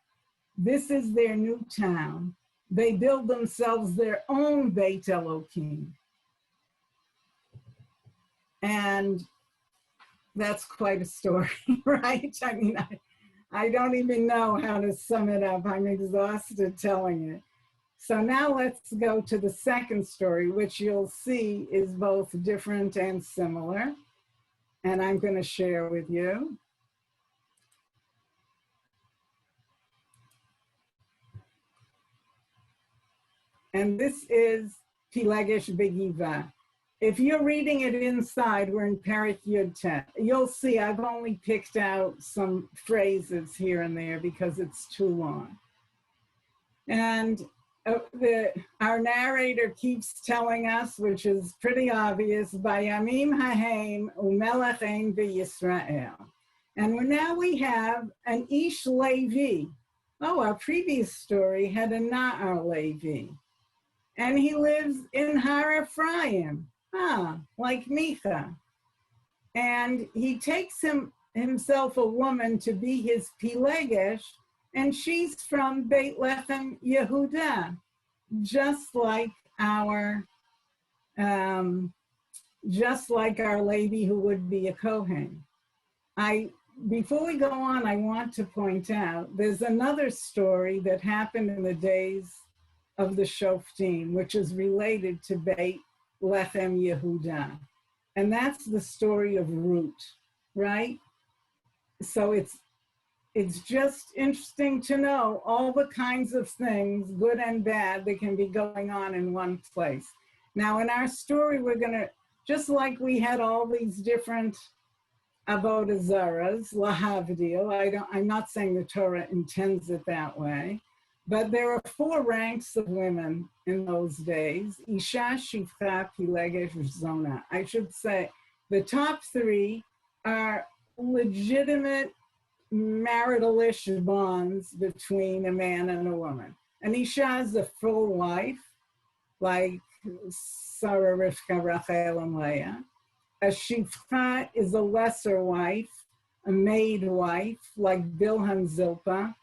This is their new town. They build themselves their own Beit Elokim. And that's quite a story, right? I mean, I don't even know how to sum it up. I'm exhausted telling it. So now let's go to the second story, which you'll see is both different and similar. And I'm going to share with you. And this is Pilegesh B'Givah. If you're reading it inside, we're in Perek Yud Tet. You'll see I've only picked out some phrases here and there because it's too long. And our narrator keeps telling us, which is pretty obvious, Bayamim hahem umelech ein v'Yisrael. And now we have an Ish Levi. Oh, our previous story had a Na'ar Levi. And he lives in Har Ephraim. Like Micah. And he takes himself a woman to be his Pilegesh, and she's from Beit Lechem Yehuda, just like our lady who would be a Kohen. Before we go on, I want to point out there's another story that happened in the days of the Shoftim, which is related to Beit Lechem Yehuda. And that's the story of Ruth, right? So it's just interesting to know all the kinds of things, good and bad, that can be going on in one place. Now in our story, we're gonna, just like we had all these different avodah zaras, lahavdil, I'm not saying the Torah intends it that way, but there are 4 ranks of women in those days. Isha, Shifcha, Pilegesh, Zona. I should say the top 3 are legitimate marital-ish bonds between a man and a woman. An Isha is a full wife, like Sarah, Rivka, Rachel, and Leah. A Shifcha is a lesser wife, a maid wife, like Bilhah, Zilpah,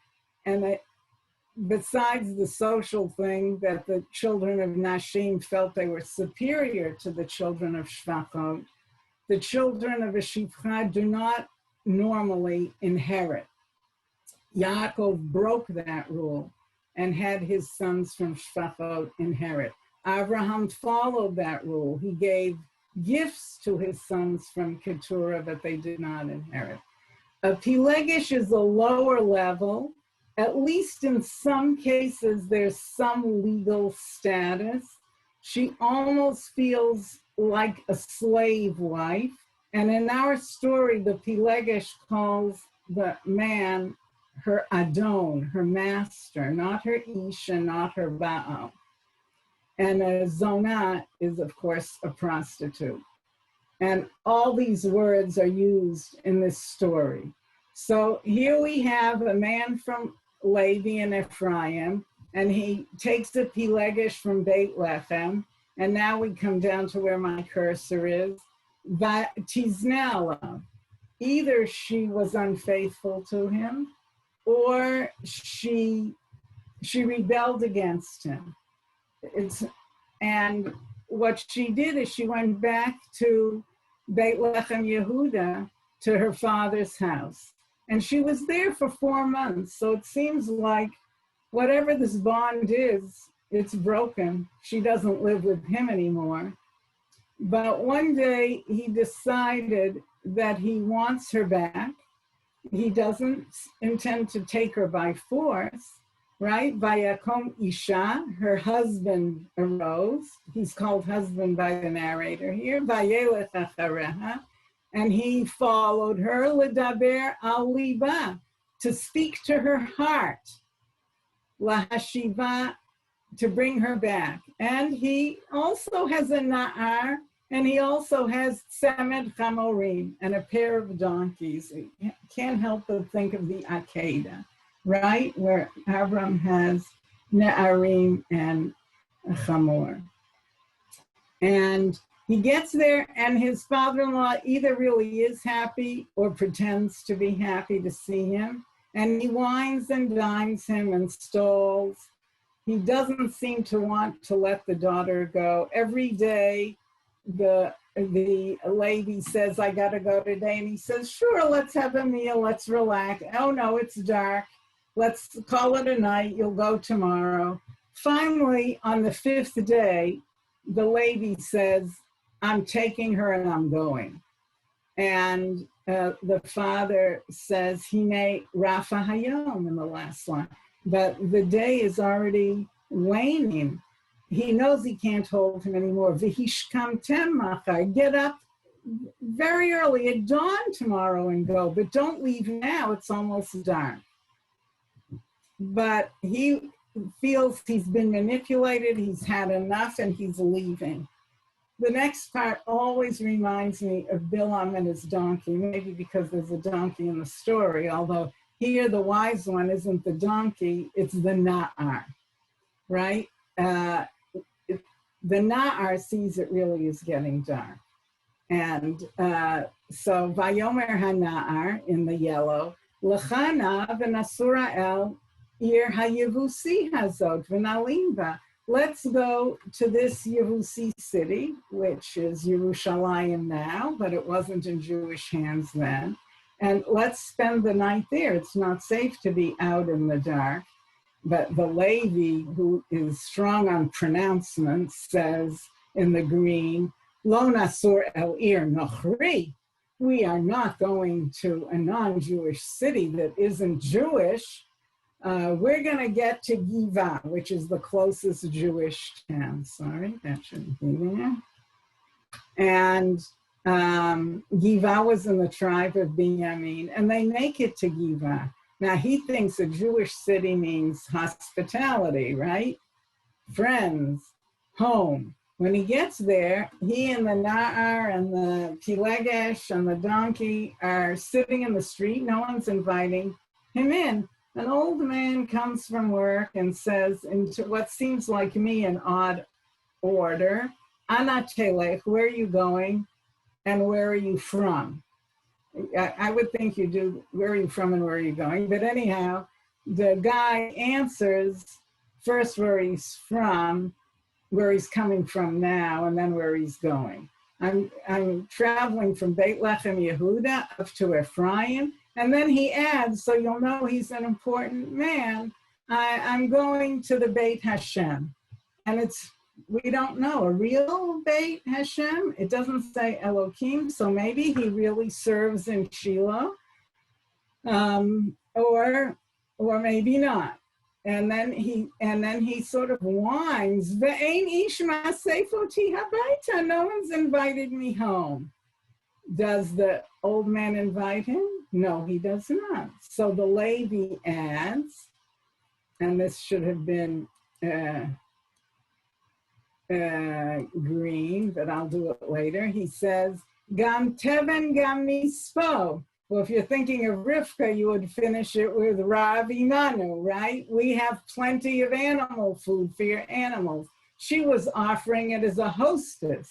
and besides the social thing that the children of Nashim felt they were superior to the children of Shvachot, the children of a Shifcha do not normally inherit. Yaakov broke that rule and had his sons from Shvachot inherit. Abraham followed that rule. He gave gifts to his sons from Keturah, but they did not inherit. A Pilegesh is a lower level. At least in some cases, there's some legal status. She almost feels like a slave wife. And in our story, the Pilegesh calls the man her Adon, her master, not her Isha, not her Baal. And a Zonah is, of course, a prostitute. And all these words are used in this story. So here we have a man from Levi and Ephraim, and he takes a Pilegesh from Beit Lechem, and now we come down to where my cursor is. Tiznala, either she was unfaithful to him, or she rebelled against him. And what she did is she went back to Beit Lechem Yehuda, to her father's house. And she was there for 4 months. So it seems like whatever this bond is, it's broken. She doesn't live with him anymore. But one day he decided that he wants her back. he doesn't intend to take her by force, right? Vayakom Isha, her husband arose. He's called husband by the narrator here. Vayelech achareha, and he followed her. Ledaber al liba, to speak to her heart. Lahashiva, to bring her back. And he also has a na'ar, and he also has tzemed chamorim, and a pair of donkeys. You can't help but think of the Akedah, right? Where Abram has na'arim and a chamor. And he gets there, and his father-in-law either really is happy or pretends to be happy to see him. And he wines and dines him and stalls. He doesn't seem to want to let the daughter go. Every day, the lady says, I gotta go today. And he says, sure, let's have a meal, let's relax. Oh no, it's dark. Let's call it a night, you'll go tomorrow. Finally, on the 5th day, the lady says, I'm taking her and I'm going. And the father says, Hine Rafa Hayom in the last line. But the day is already waning. He knows he can't hold him anymore. V'hishkamtem machar, get up very early at dawn tomorrow and go, but don't leave now, it's almost dark. But he feels he's been manipulated, he's had enough, and he's leaving. The next part always reminds me of Bilam and his donkey, maybe because there's a donkey in the story, although here the wise one isn't the donkey, it's the na'ar, right? The na'ar sees it really is getting dark. And so Vayomer HaNa'ar in the yellow, L'chana v'nasura el ir hayevusi hazot v'nalimba. Let's go to this Yevusi city, which is Yerushalayim now, but it wasn't in Jewish hands then. And let's spend the night there. It's not safe to be out in the dark. But the Levi, who is strong on pronouncements, says in the green, Lo nasur el ir nochri. We are not going to a non-Jewish city that isn't Jewish. We're going to get to Givah, which is the closest Jewish town. Sorry, that shouldn't be there. And Givah was in the tribe of Binyamin, and they make it to Givah. Now, he thinks a Jewish city means hospitality, right? Friends, home. When he gets there, he and the Na'ar and the Pilegesh and the donkey are sitting in the street. No one's inviting him in. An old man comes from work and says, into what seems like me an odd order, Ana telech, where are you going and where are you from? I would think you do, where are you from and where are you going? But anyhow, the guy answers first where he's from, where he's coming from now, and then where he's going. I'm traveling from Beit Lechem Yehuda up to Ephraim. And then he adds, so you'll know he's an important man, I'm going to the Beit Hashem. And we don't know, a real Beit Hashem? It doesn't say Elohim, so maybe he really serves in Shiloh, or maybe not. And then he sort of whines, Ve'ein ish ma'asefoti habayta, no one's invited me home. Does the old man invite him? No, he does not. So the Levi adds, and this should have been green, but I'll do it later. He says, Gam teven gam mispo. Well, if you're thinking of Rivka, you would finish it with Rav Imanu, right? We have plenty of animal food for your animals. She was offering it as a hostess.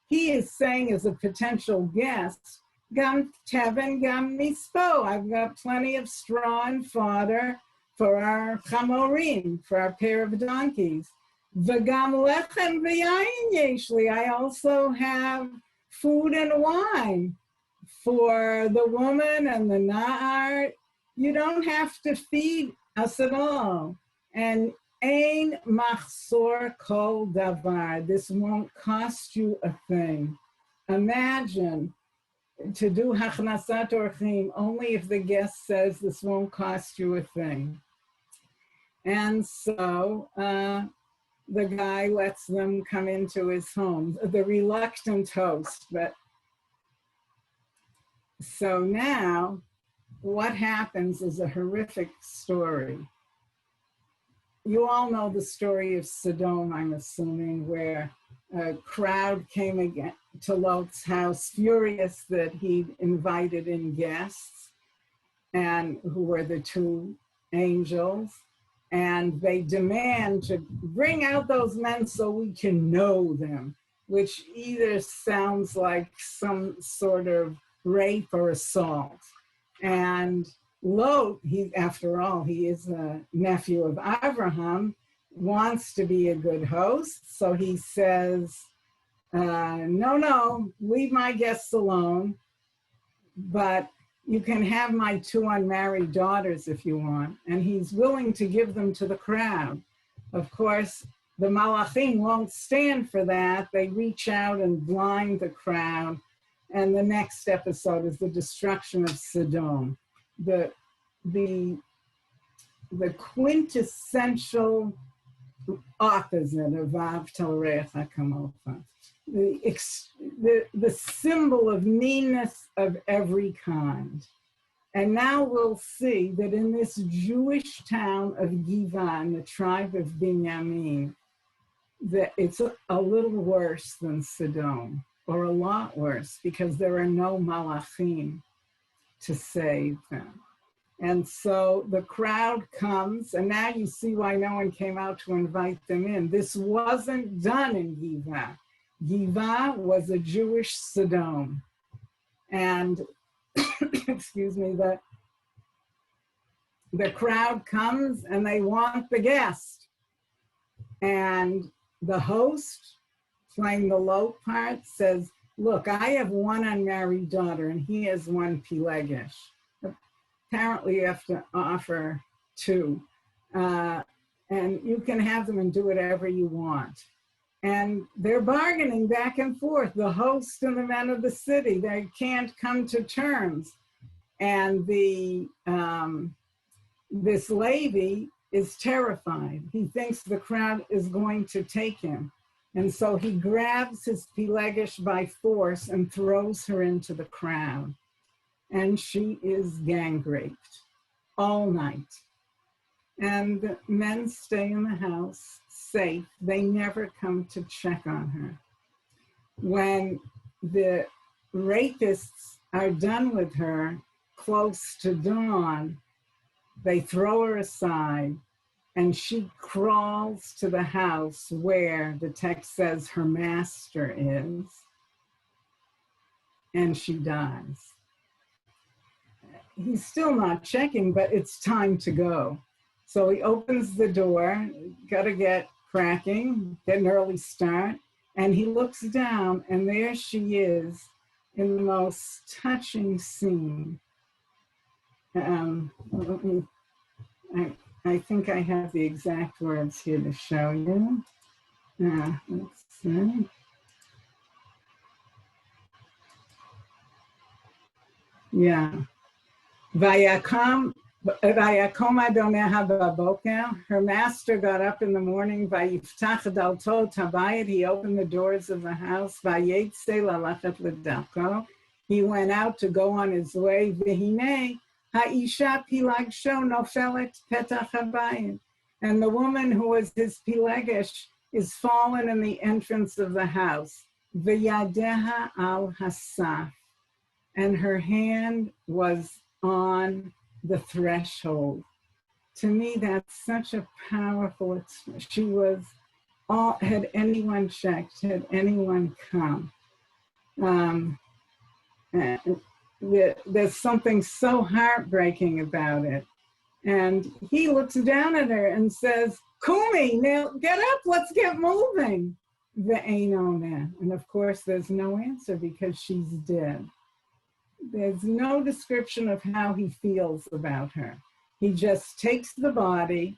He is saying as a potential guest, Gam teven gam mispo. I've got plenty of straw and fodder for our chamorim, for our pair of donkeys. V'gam lechem v'yayin yeshli. I also have food and wine for the woman and the na'ar. You don't have to feed us at all. And ein machsor kol davar. This won't cost you a thing. Imagine to do hachnasat orchim only if the guest says this won't cost you a thing. And so the guy lets them come into his home, the reluctant host. But so now what happens is a horrific story. You all know the story of Sodom, I'm assuming, where a crowd came again to Lot's house, furious that he'd invited in guests, and who were the two angels, and they demand to bring out those men so we can know them, which either sounds like some sort of rape or assault. And Lot, after all, he is a nephew of Abraham, wants to be a good host, so he says, no, leave my guests alone, but you can have my 2 unmarried daughters if you want. And he's willing to give them to the crowd. Of course, the Malachim won't stand for that. They reach out and blind the crowd. And the next episode is the destruction of Sodom. The quintessential opposite of Vav Telrecha Kamocha. The symbol of meanness of every kind. And now we'll see that in this Jewish town of Givah, in the tribe of Binyamin, that it's a little worse than Sodom, or a lot worse, because there are no malachim to save them. And so the crowd comes, and now you see why no one came out to invite them in. This wasn't done in Givah. Givah was a Jewish Sodom. And, excuse me, the crowd comes and they want the guest. And the host, playing the low part, says, look, I have 1 unmarried daughter and he has 1 Pilegesh. Apparently you have to offer 2. And you can have them and do whatever you want. And they're bargaining back and forth, the host and the men of the city. They can't come to terms. And this Levi is terrified. He thinks the crowd is going to take him. And so he grabs his Pilegesh by force and throws her into the crowd. And she is gang raped all night. And the men stay in the house safe. They never come to check on her. When the rapists are done with her, close to dawn, they throw her aside and she crawls to the house where the text says her master is, and she dies. He's still not checking, but it's time to go. So he opens the door, gotta get cracking, get an early start, and he looks down, and there she is in the most touching scene. I think I have the exact words here to show you. Let's see. Yeah. Vayakom Adoneha b'boker. Her master got up in the morning. Vayiftach daltot habayit. He opened the doors of the house. Vayetze lalachet l'darko. He went out to go on his way. V'hinei ha'isha pilagsho nofelet petach habayit. And the woman who was his Pilegesh is fallen in the entrance of the house. V'yadeha al hasaf. And her hand was on the threshold. To me, that's such a powerful expression. She was all, had anyone checked, had anyone come. There's something so heartbreaking about it. And he looks down at her and says, Kumi, now get up, let's get moving. And of course, there's no answer because she's dead. There's no description of how he feels about her. He just takes the body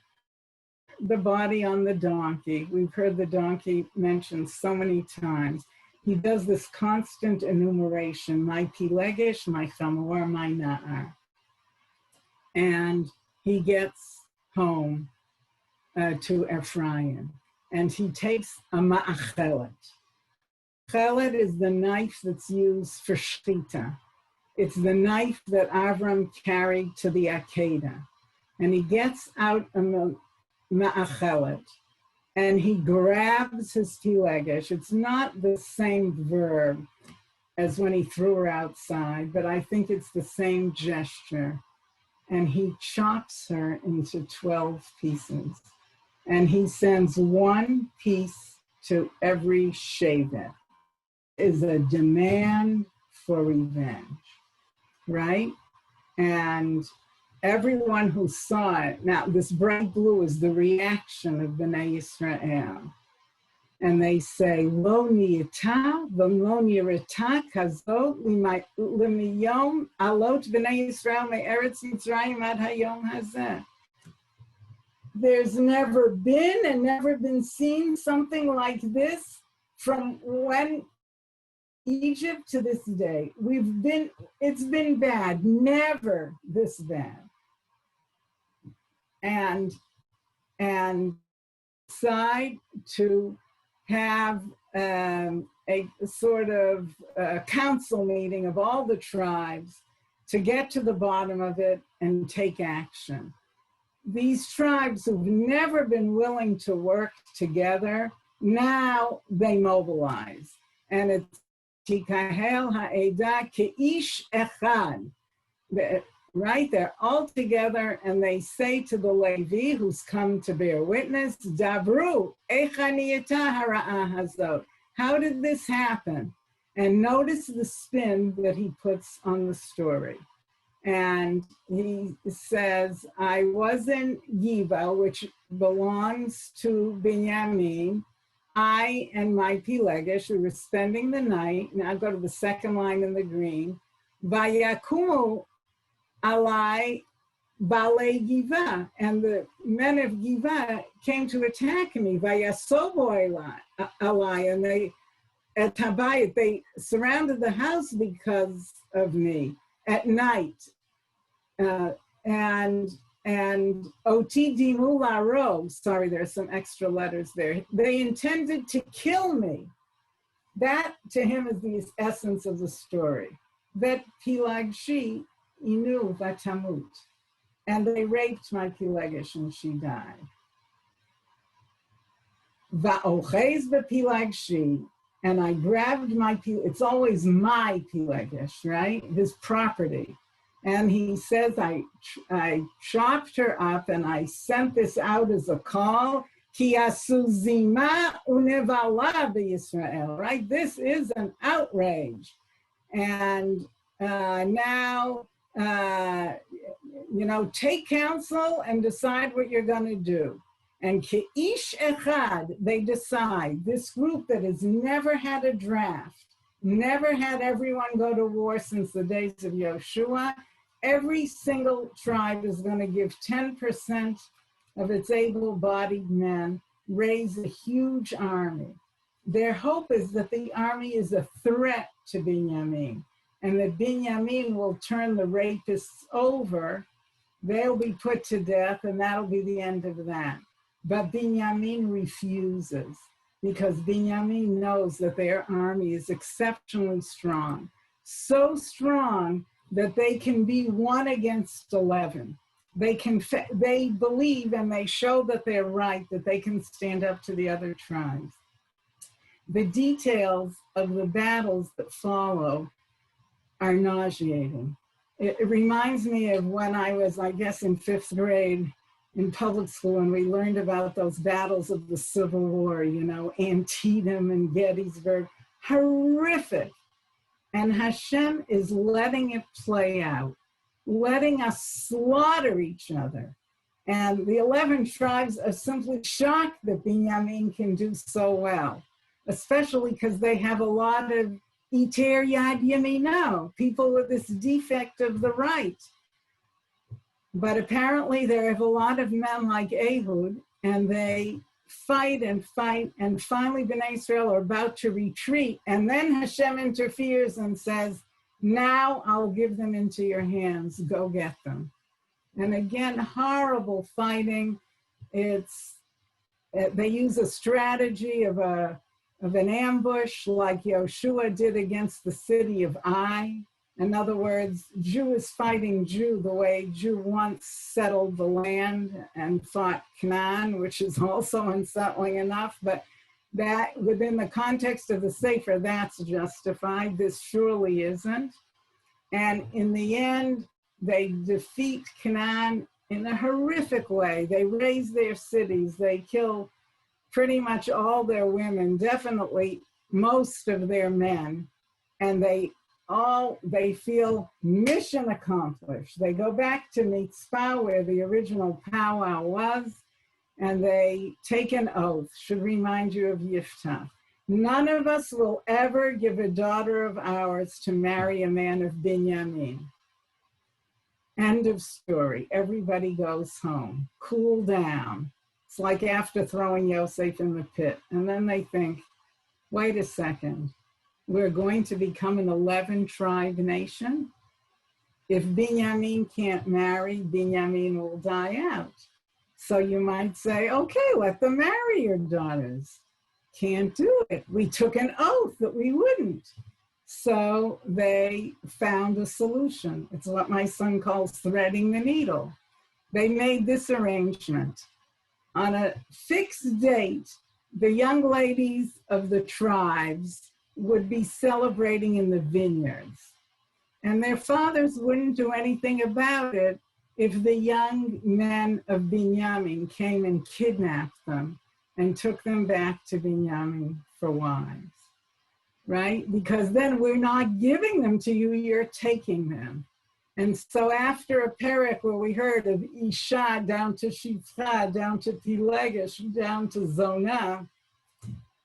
on the donkey. We've heard the donkey mentioned so many times. he does this constant enumeration, my Pilegesh, my Chamor, my Na'ar. And he gets home to Ephraim, and he takes a ma'achelet. Chelet is the knife that's used for shchita. It's the knife that Avram carried to the Akedah. And he gets out a ma'achelet, and he grabs his Pilegesh. It's not the same verb as when he threw her outside, but I think it's the same gesture. And he chops her into 12 pieces. And he sends one piece to every shevet. Is a demand for revenge, right? And everyone who saw it, now this bright blue is the reaction of Bnei Yisrael. And they say, Lo niyata v'lo nirata kazot l'miyom alot Bnei Yisrael me'eretz Mitzrayim ad hayom hazeh. There's never been and never been seen something like this from when Egypt to this day. It's been bad, never this bad. And decide to have a sort of council meeting of all the tribes to get to the bottom of it and take action. These tribes who've never been willing to work together, now they mobilize. And it's Tikahel ha'edah ke'ish echad. Right? They're all together and they say to the Levi who's come to bear witness, Dabru, echaniyata hara'ah hazot. How did this happen? And notice the spin that he puts on the story. And he says, I was in Giva, which belongs to Binyamin. I and my Pilegesh, we were spending the night. Now go to the second line in the green. Vayakumu alai balei Giva, and the men of Giva came to attack me. Vayasobo alai, and they at Tabayit, they surrounded the house because of me at night. And Oti Dimu Laro, sorry, there's some extra letters there. They intended to kill me. That to him is the essence of the story. That Pilagshi inu vatamut. And they raped my Pilegesh and she died. Va'ochez b'Pilagshi. And I grabbed my it's always my Pilegesh, right? His property. And he says, I chopped her up and I sent this out as a call. Ki asuzima unevala b'Yisrael, right? This is an outrage. And now, take counsel and decide what you're going to do. And Ke'ish Echad, they decide, this group that has never had a draft, never had everyone go to war since the days of Yoshua, every single tribe is going to give 10% of its able-bodied men, raise a huge army. Their hope is that the army is a threat to Binyamin, and that Binyamin will turn the rapists over, they'll be put to death, and that'll be the end of that. But Binyamin refuses, because Binyamin knows that their army is exceptionally strong. So strong that they can be 1 against 11. They believe and they show that they're right, that they can stand up to the other tribes. The details of the battles that follow are nauseating. It reminds me of when I was, I guess, in 5th grade in public school, and we learned about those battles of the Civil War, Antietam and Gettysburg. Horrific. And Hashem is letting it play out, letting us slaughter each other. And the 11 tribes are simply shocked that Binyamin can do so well, especially because they have a lot of iter yad yamino, people with this defect of the right. But apparently there are a lot of men like Ehud, and they fight and fight, and finally Bnei Israel are about to retreat, and then Hashem interferes and says, now I'll give them into your hands, go get them. And again, horrible fighting. They use a strategy of an ambush like Yoshua did against the city of Ai. In other words, Jew is fighting Jew the way Jew once settled the land and fought Canaan, which is also unsettling enough, but that within the context of the Sefer, that's justified. This surely isn't. And in the end, they defeat Canaan in a horrific way. They raze their cities, they kill pretty much all their women, definitely most of their men, and they feel mission accomplished. They go back to Mitzpah, where the original powwow was, and they take an oath. Should remind you of Yiftach. None of us will ever give a daughter of ours to marry a man of Binyamin. End of story. Everybody goes home. Cool down. It's like after throwing Yosef in the pit. And then they think, wait a second. We're going to become an 11-tribe nation. If Binyamin can't marry, Binyamin will die out. So you might say, okay, let them marry your daughters. Can't do it. We took an oath that we wouldn't. So they found a solution. It's what my son calls threading the needle. They made this arrangement. On a fixed date, the young ladies of the tribes would be celebrating in the vineyards. And their fathers wouldn't do anything about it if the young men of Binyamin came and kidnapped them and took them back to Binyamin for wives, right? Because then we're not giving them to you, you're taking them. And so after a parak where we heard of Isha down to Shifra, down to Pilegesh, down to Zonah,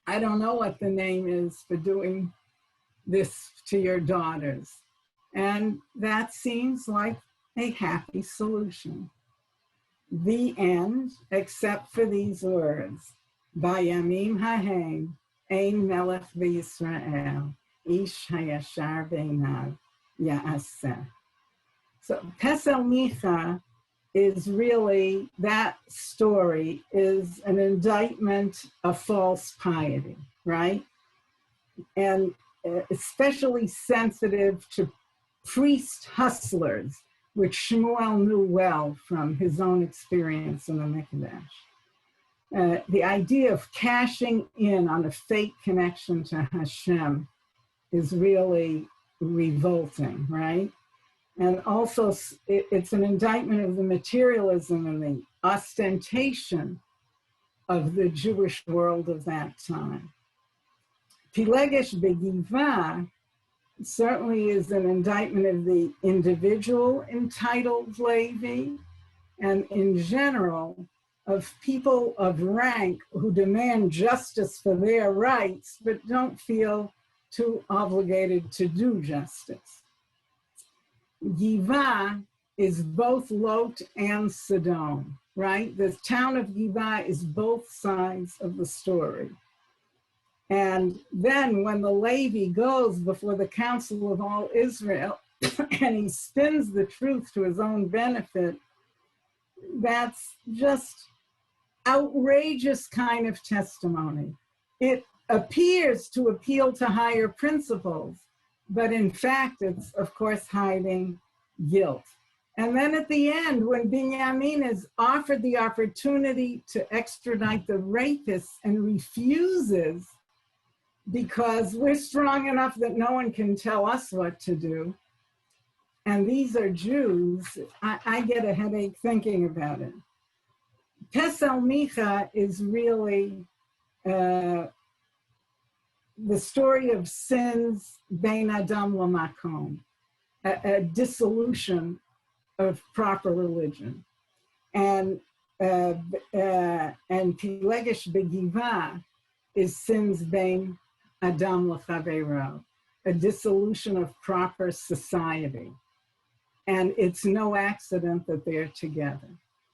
I don't know what the name is for doing this to your daughters. And that seems like a happy solution. The end, except for these words. Bayamim hahem, ein melech v'Yisrael, ish hayashar beinav ya'aseh. So Pesel Micha is really, that story is an indictment of false piety, right? And especially sensitive to priest hustlers, which Shmuel knew well from his own experience in the Mikdash. The idea of cashing in on a fake connection to Hashem is really revolting, right? And also, it's an indictment of the materialism and the ostentation of the Jewish world of that time. Pilegesh B'Givah certainly is an indictment of the individual entitled Levi, and in general, of people of rank who demand justice for their rights, but don't feel too obligated to do justice. Givah is both Lot and Sodom, right? The town of Givah is both sides of the story. And then when the Levi goes before the council of all Israel and he spins the truth to his own benefit, that's just outrageous kind of testimony. It appears to appeal to higher principles, but in fact, it's of course hiding guilt. And then at the end, when Binyamin is offered the opportunity to extradite the rapists and refuses because we're strong enough that no one can tell us what to do, and these are Jews, I get a headache thinking about it. Pesel Micha is really the story of sins, Bein Adam Lamakom, a dissolution of proper religion. And Pilegesh B'Givah is sins Bein Adam L'Chaveiro, a dissolution of proper society. And it's no accident that they're together.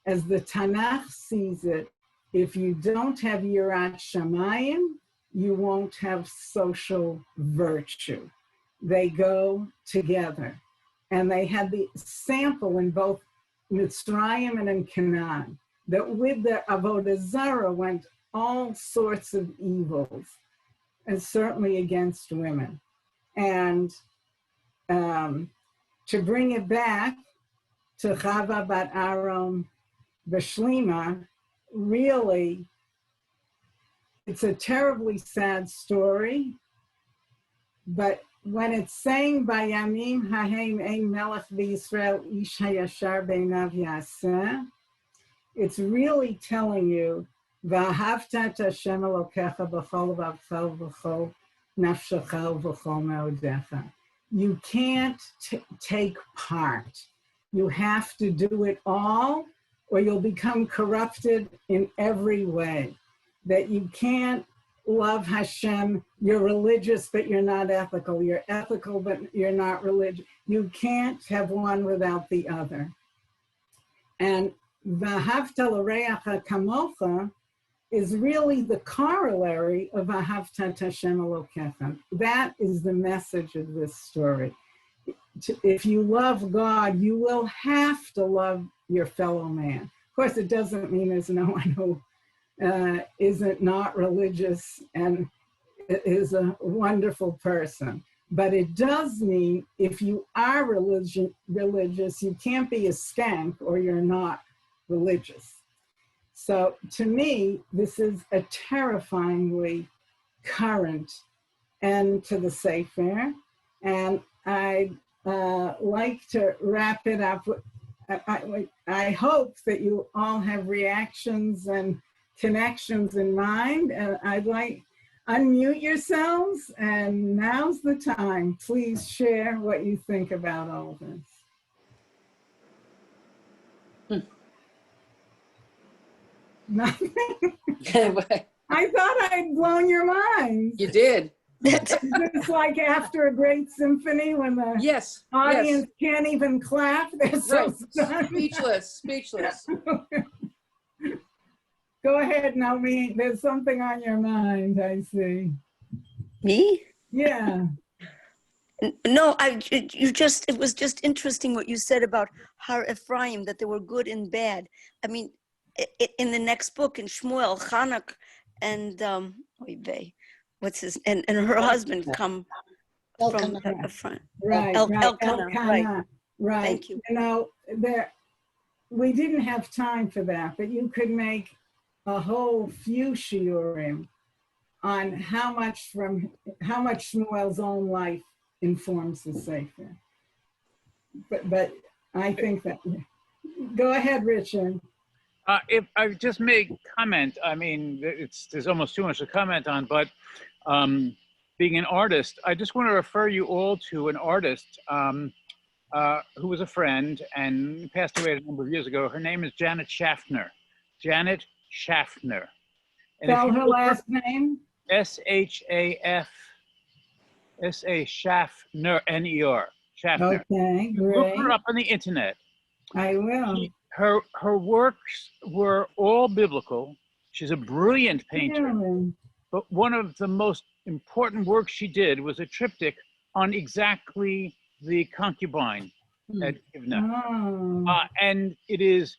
As the Tanakh sees it, if you don't have Yirat Shamayim, you won't have social virtue. They go together. And they had the sample in both Mitzrayim and in Canaan, that with the Avodah Zarah went all sorts of evils, and certainly against women. And to bring it back to Chava bat Aaron B'Shlima, really, it's a terribly sad story, but when it's saying Bayamim Hahem Ein Melech V'Yisrael Ish Hayashar Beinav Yaseh, it's really telling you V'ahavta et Hashem Elokecha b'chol v'avchel v'chol nafshecha v'chol me'odecha. You can't take part. You have to do it all, or you'll become corrupted in every way. That you can't love Hashem, you're religious, but you're not ethical. You're ethical, but you're not religious. You can't have one without the other. And V'ahavta l'reacha kamocha is really the corollary of V'ahavta et Hashem Elokecha. That is the message of this story. If you love God, you will have to love your fellow man. Of course, it doesn't mean there's no one who isn't not religious and is a wonderful person. But it does mean if you are religious, you can't be a skank or you're not religious. So to me, this is a terrifyingly current end to the Sefer. And I'd like to wrap it up. I hope that you all have reactions and connections in mind, and I'd like unmute yourselves, and now's the time. Please share what you think about all this. Nothing. I thought I'd blown your minds. You did. It's like after a great symphony when the audience can't even clap. They're so stunned. Speechless. Go ahead, Naomi. There's something on your mind, I see. Me? Yeah. No, it was just interesting what you said about Har Ephraim, that they were good and bad. I mean, in the next book, in Shmuel, Chanak and and her husband come from Ephraim. Right, Elkanah. Right. Thank you. You know, we didn't have time for that, but you could make a whole few shiurim on how much Shmuel's own life informs the Sefer. But I think that, go ahead, Richard. If I just make comment, I mean, there's almost too much to comment on, but being an artist, I just want to refer you all to an artist who was a friend and passed away a number of years ago. Her name is Janet Schaffner. Janet Schaffner. Spell her last name? S-H-A-F-S-A Schaffner, N-E-R. Schaffner. Okay, great. Look her up on the internet. I will. Her works were all biblical. She's a brilliant painter. Yeah. But one of the most important works she did was a triptych on exactly the concubine at Givna. Oh. And it is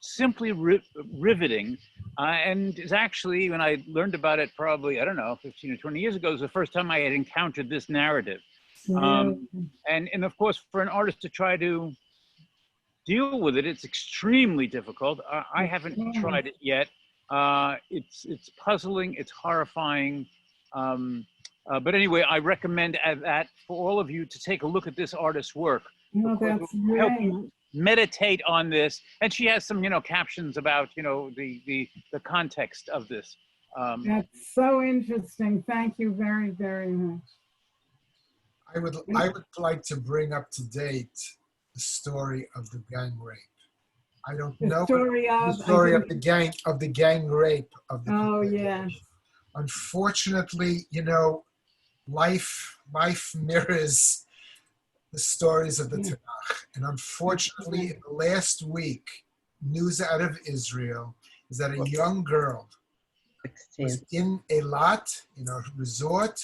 simply riveting. And is actually, when I learned about it probably, I don't know, 15 or 20 years ago, it was the first time I had encountered this narrative. And of course, for an artist to try to deal with it, it's extremely difficult. I haven't tried it yet. It's puzzling, it's horrifying. But anyway, I recommend that for all of you to take a look at this artist's work. No, that's great. Help you meditate on this. And she has some, captions about, the context of this. That's so interesting. Thank you very, very much. I would like to bring up to date the story of the gang rape. I don't know the story of the gang rape of the. Oh yes. Unfortunately, life mirrors the stories of the Tanakh, and unfortunately, in the last week, news out of Israel is that a young girl 16. was in Eilat, in a resort,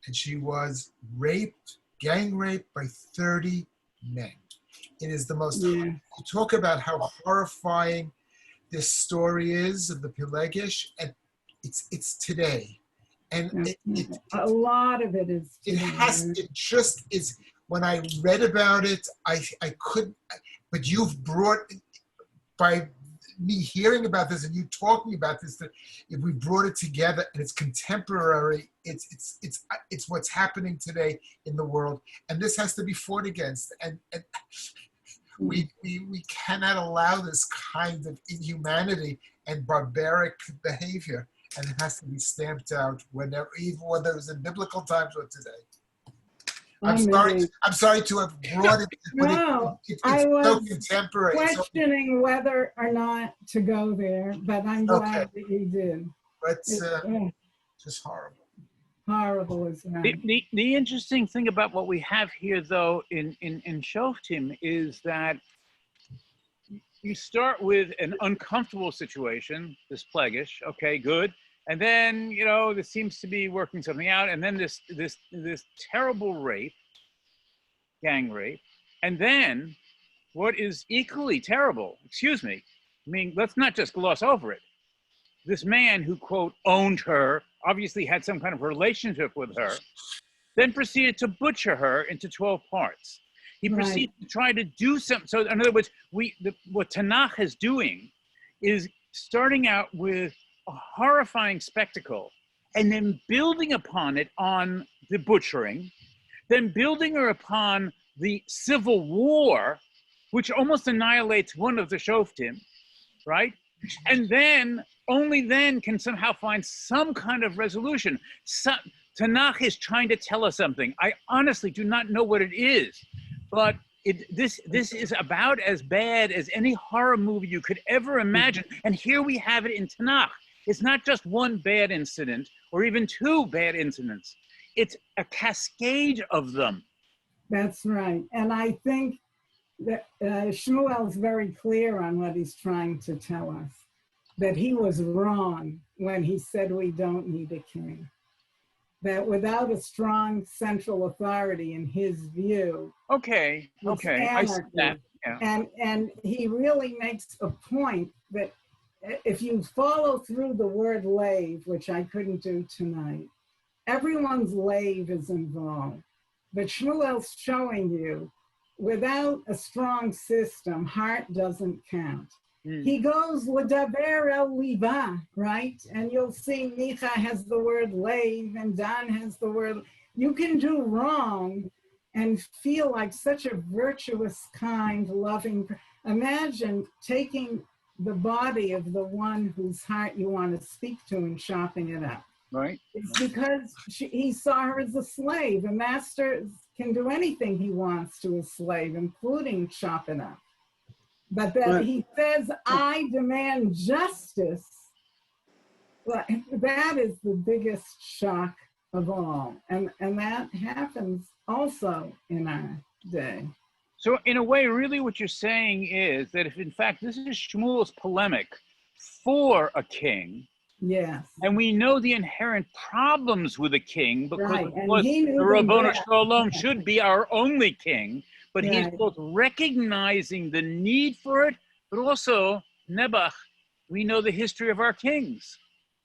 and she was raped, gang raped by 30 men. It is the most, you talk about how horrifying this story is of the Pilegesh, and it's today. And a lot of it is it just is. When I read about it, I couldn't, but you've brought, by me hearing about this and you talking about this, that if we brought it together and it's contemporary, it's what's happening today in the world, and this has to be fought against. And we cannot allow this kind of inhumanity and barbaric behavior, and it has to be stamped out whenever, even whether it was in biblical times or today. I'm sorry to have brought it, but no, it's I so was contemporary. questioning whether or not to go there, but I'm glad that you did. It's just horrible. Horrible as well. The interesting thing about what we have here, though, in Shoftim is that you start with an uncomfortable situation, this Pilegesh, okay, good. And then, you know, this seems to be working something out. And then this terrible rape, gang rape. And then what is equally terrible, excuse me, I mean, let's not just gloss over it. This man who, quote, owned her, obviously had some kind of relationship with her, then proceeded to butcher her into 12 parts. He proceeded to try to do something. So in other words, what Tanakh is doing is starting out with a horrifying spectacle and then building upon it on the butchering, then building her upon the civil war, which almost annihilates one of the Shoftim, right? And then, only then can somehow find some kind of resolution. Tanakh is trying to tell us something. I honestly do not know what it is, but this is about as bad as any horror movie you could ever imagine. And here we have it in Tanakh. It's not just one bad incident or even two bad incidents. It's a cascade of them. That's right. And I think that Shmuel's very clear on what he's trying to tell us, that he was wrong when he said we don't need a king. That without a strong central authority in his view. Okay, I see that. Yeah. And he really makes a point that if you follow through the word lave, which I couldn't do tonight, everyone's lave is involved. But Shmuel's showing you, without a strong system, heart doesn't count. He goes l'daber el liba, right? And you'll see Micah has the word lave and Dan has the word. You can do wrong and feel like such a virtuous, kind, loving. Imagine taking the body of the one whose heart you want to speak to and chopping it up. Right. It's because he saw her as a slave. A master can do anything he wants to a slave, including chop it up. But that he says, I demand justice. Well, that is the biggest shock of all. And that happens also in our day. So in a way, really what you're saying is that if in fact this is Shmuel's polemic for a king, yes, and we know the inherent problems with a king because right. the Rabbanu Shalom should be our only king, but he's both recognizing the need for it, but also, Nebuch, we know the history of our kings.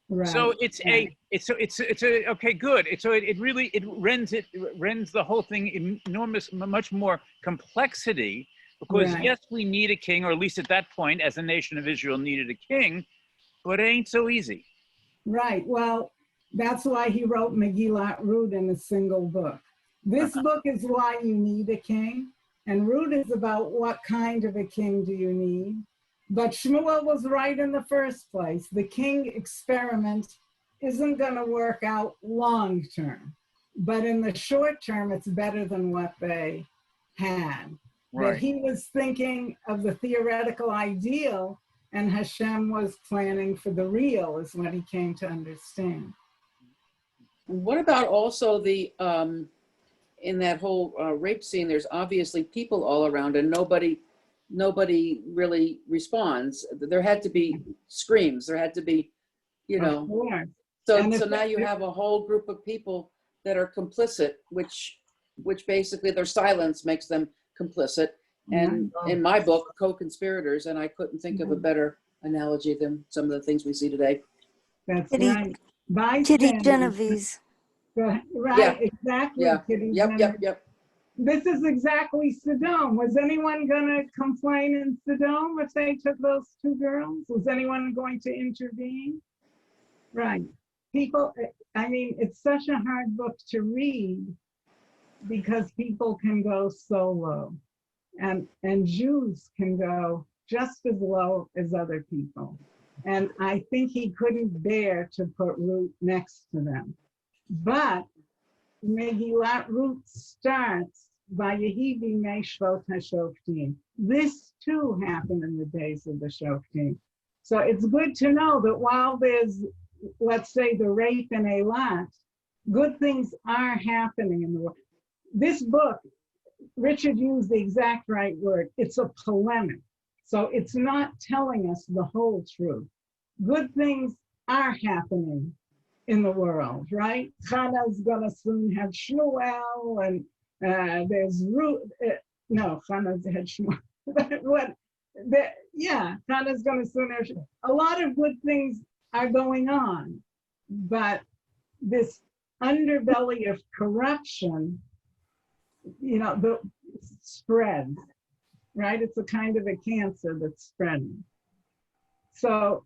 Right. So it's okay, good. It rends the whole thing much more complexity, because yes, we need a king, or at least at that point, as the nation of Israel needed a king, but it ain't so easy. Right. Well, that's why he wrote Megillat Ruth in a single book. This book is why you need a king, and Ruth is about what kind of a king do you need. But Shmuel was right in the first place. The king experiment isn't going to work out long term, but in the short term, it's better than what they had. Right. But he was thinking of the theoretical ideal, and Hashem was planning for the real, is what he came to understand. What about also the, in that whole rape scene, there's obviously people all around and nobody nobody really responds. There had to be screams. There had to be, you Of know. course. So And if now you it- have a whole group of people that are complicit, which basically their silence makes them complicit. And in my book, co-conspirators, and I couldn't think of a better analogy than some of the things we see today. That's Kitty- right. Kitty Bystanders. Genovese. Right, Yeah. exactly. Yeah. Kitty Yep, Genovese. yep. This is exactly Sodom. Was anyone going to complain in Sodom if they took those two girls? Was anyone going to intervene? Right. People, I mean, it's such a hard book to read because people can go so low. And Jews can go just as low as other people. And I think he couldn't bear to put Ruth next to them. But Megillat Ruth starts by Yehivi Meshvot HaShoftim. This too happened in the days of the Shoftim. So it's good to know that while there's, let's say, the rape in Eilat, good things are happening in the world. This book, Richard used the exact right word. It's a polemic. So it's not telling us the whole truth. Good things are happening in the world, right? Chana's gonna soon have Shmuel, and there's Ruth. No, Chana's had Shmuel. Chana's gonna soon have Shmuel. A lot of good things are going on, but this underbelly of corruption, the spreads, right? It's a kind of a cancer that's spreading. So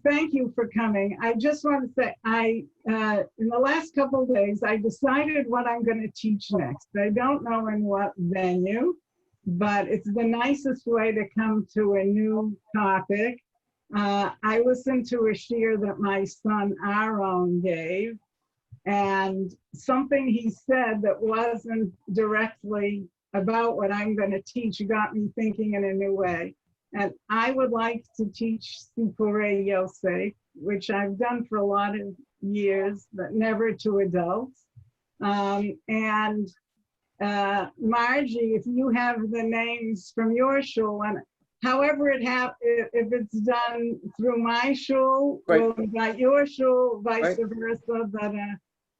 thank you for coming. I just want to say, in the last couple of days, I decided what I'm going to teach next. I don't know in what venue, but it's the nicest way to come to a new topic. I listened to a shir that my son Aaron gave, and something he said that wasn't directly about what I'm going to teach got me thinking in a new way. And I would like to teach Sipurei Yosef, which I've done for a lot of years, but never to adults. Margie, if you have the names from your shul, and however if it's done through my shul, Right. we'll invite your shul, vice Right. versa. But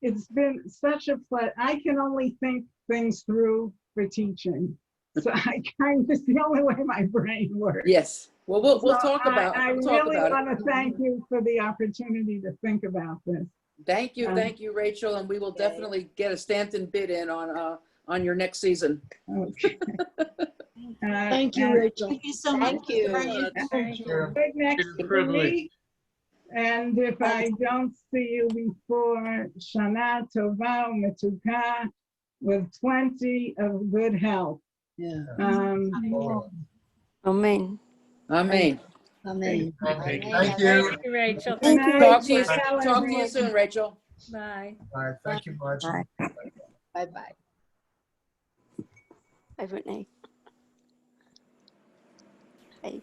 it's been such a pleasure. I can only think things through for teaching. So it's the only way my brain works. Yes. Well, we'll So talk about it. I We'll talk really about want it. to thank you for the opportunity to think about this. Thank you, Rachel, and we will definitely get a Stanton bid in on your next season. Okay. Thank you, and Rachel. Thank you so much. Thank you. Thank you. Good next week. And if I don't see you before Shana Tova Metuka, with plenty of good health. Yeah. Amen. Amen. Amen. Thank Thank you. Thank you, Rachel. Good Thank you, night. Talk to you. Tell Talk to you everyone. soon, Rachel. Bye. All right, thank you much. Bye. Bye-bye. Bye, Renee. Bye.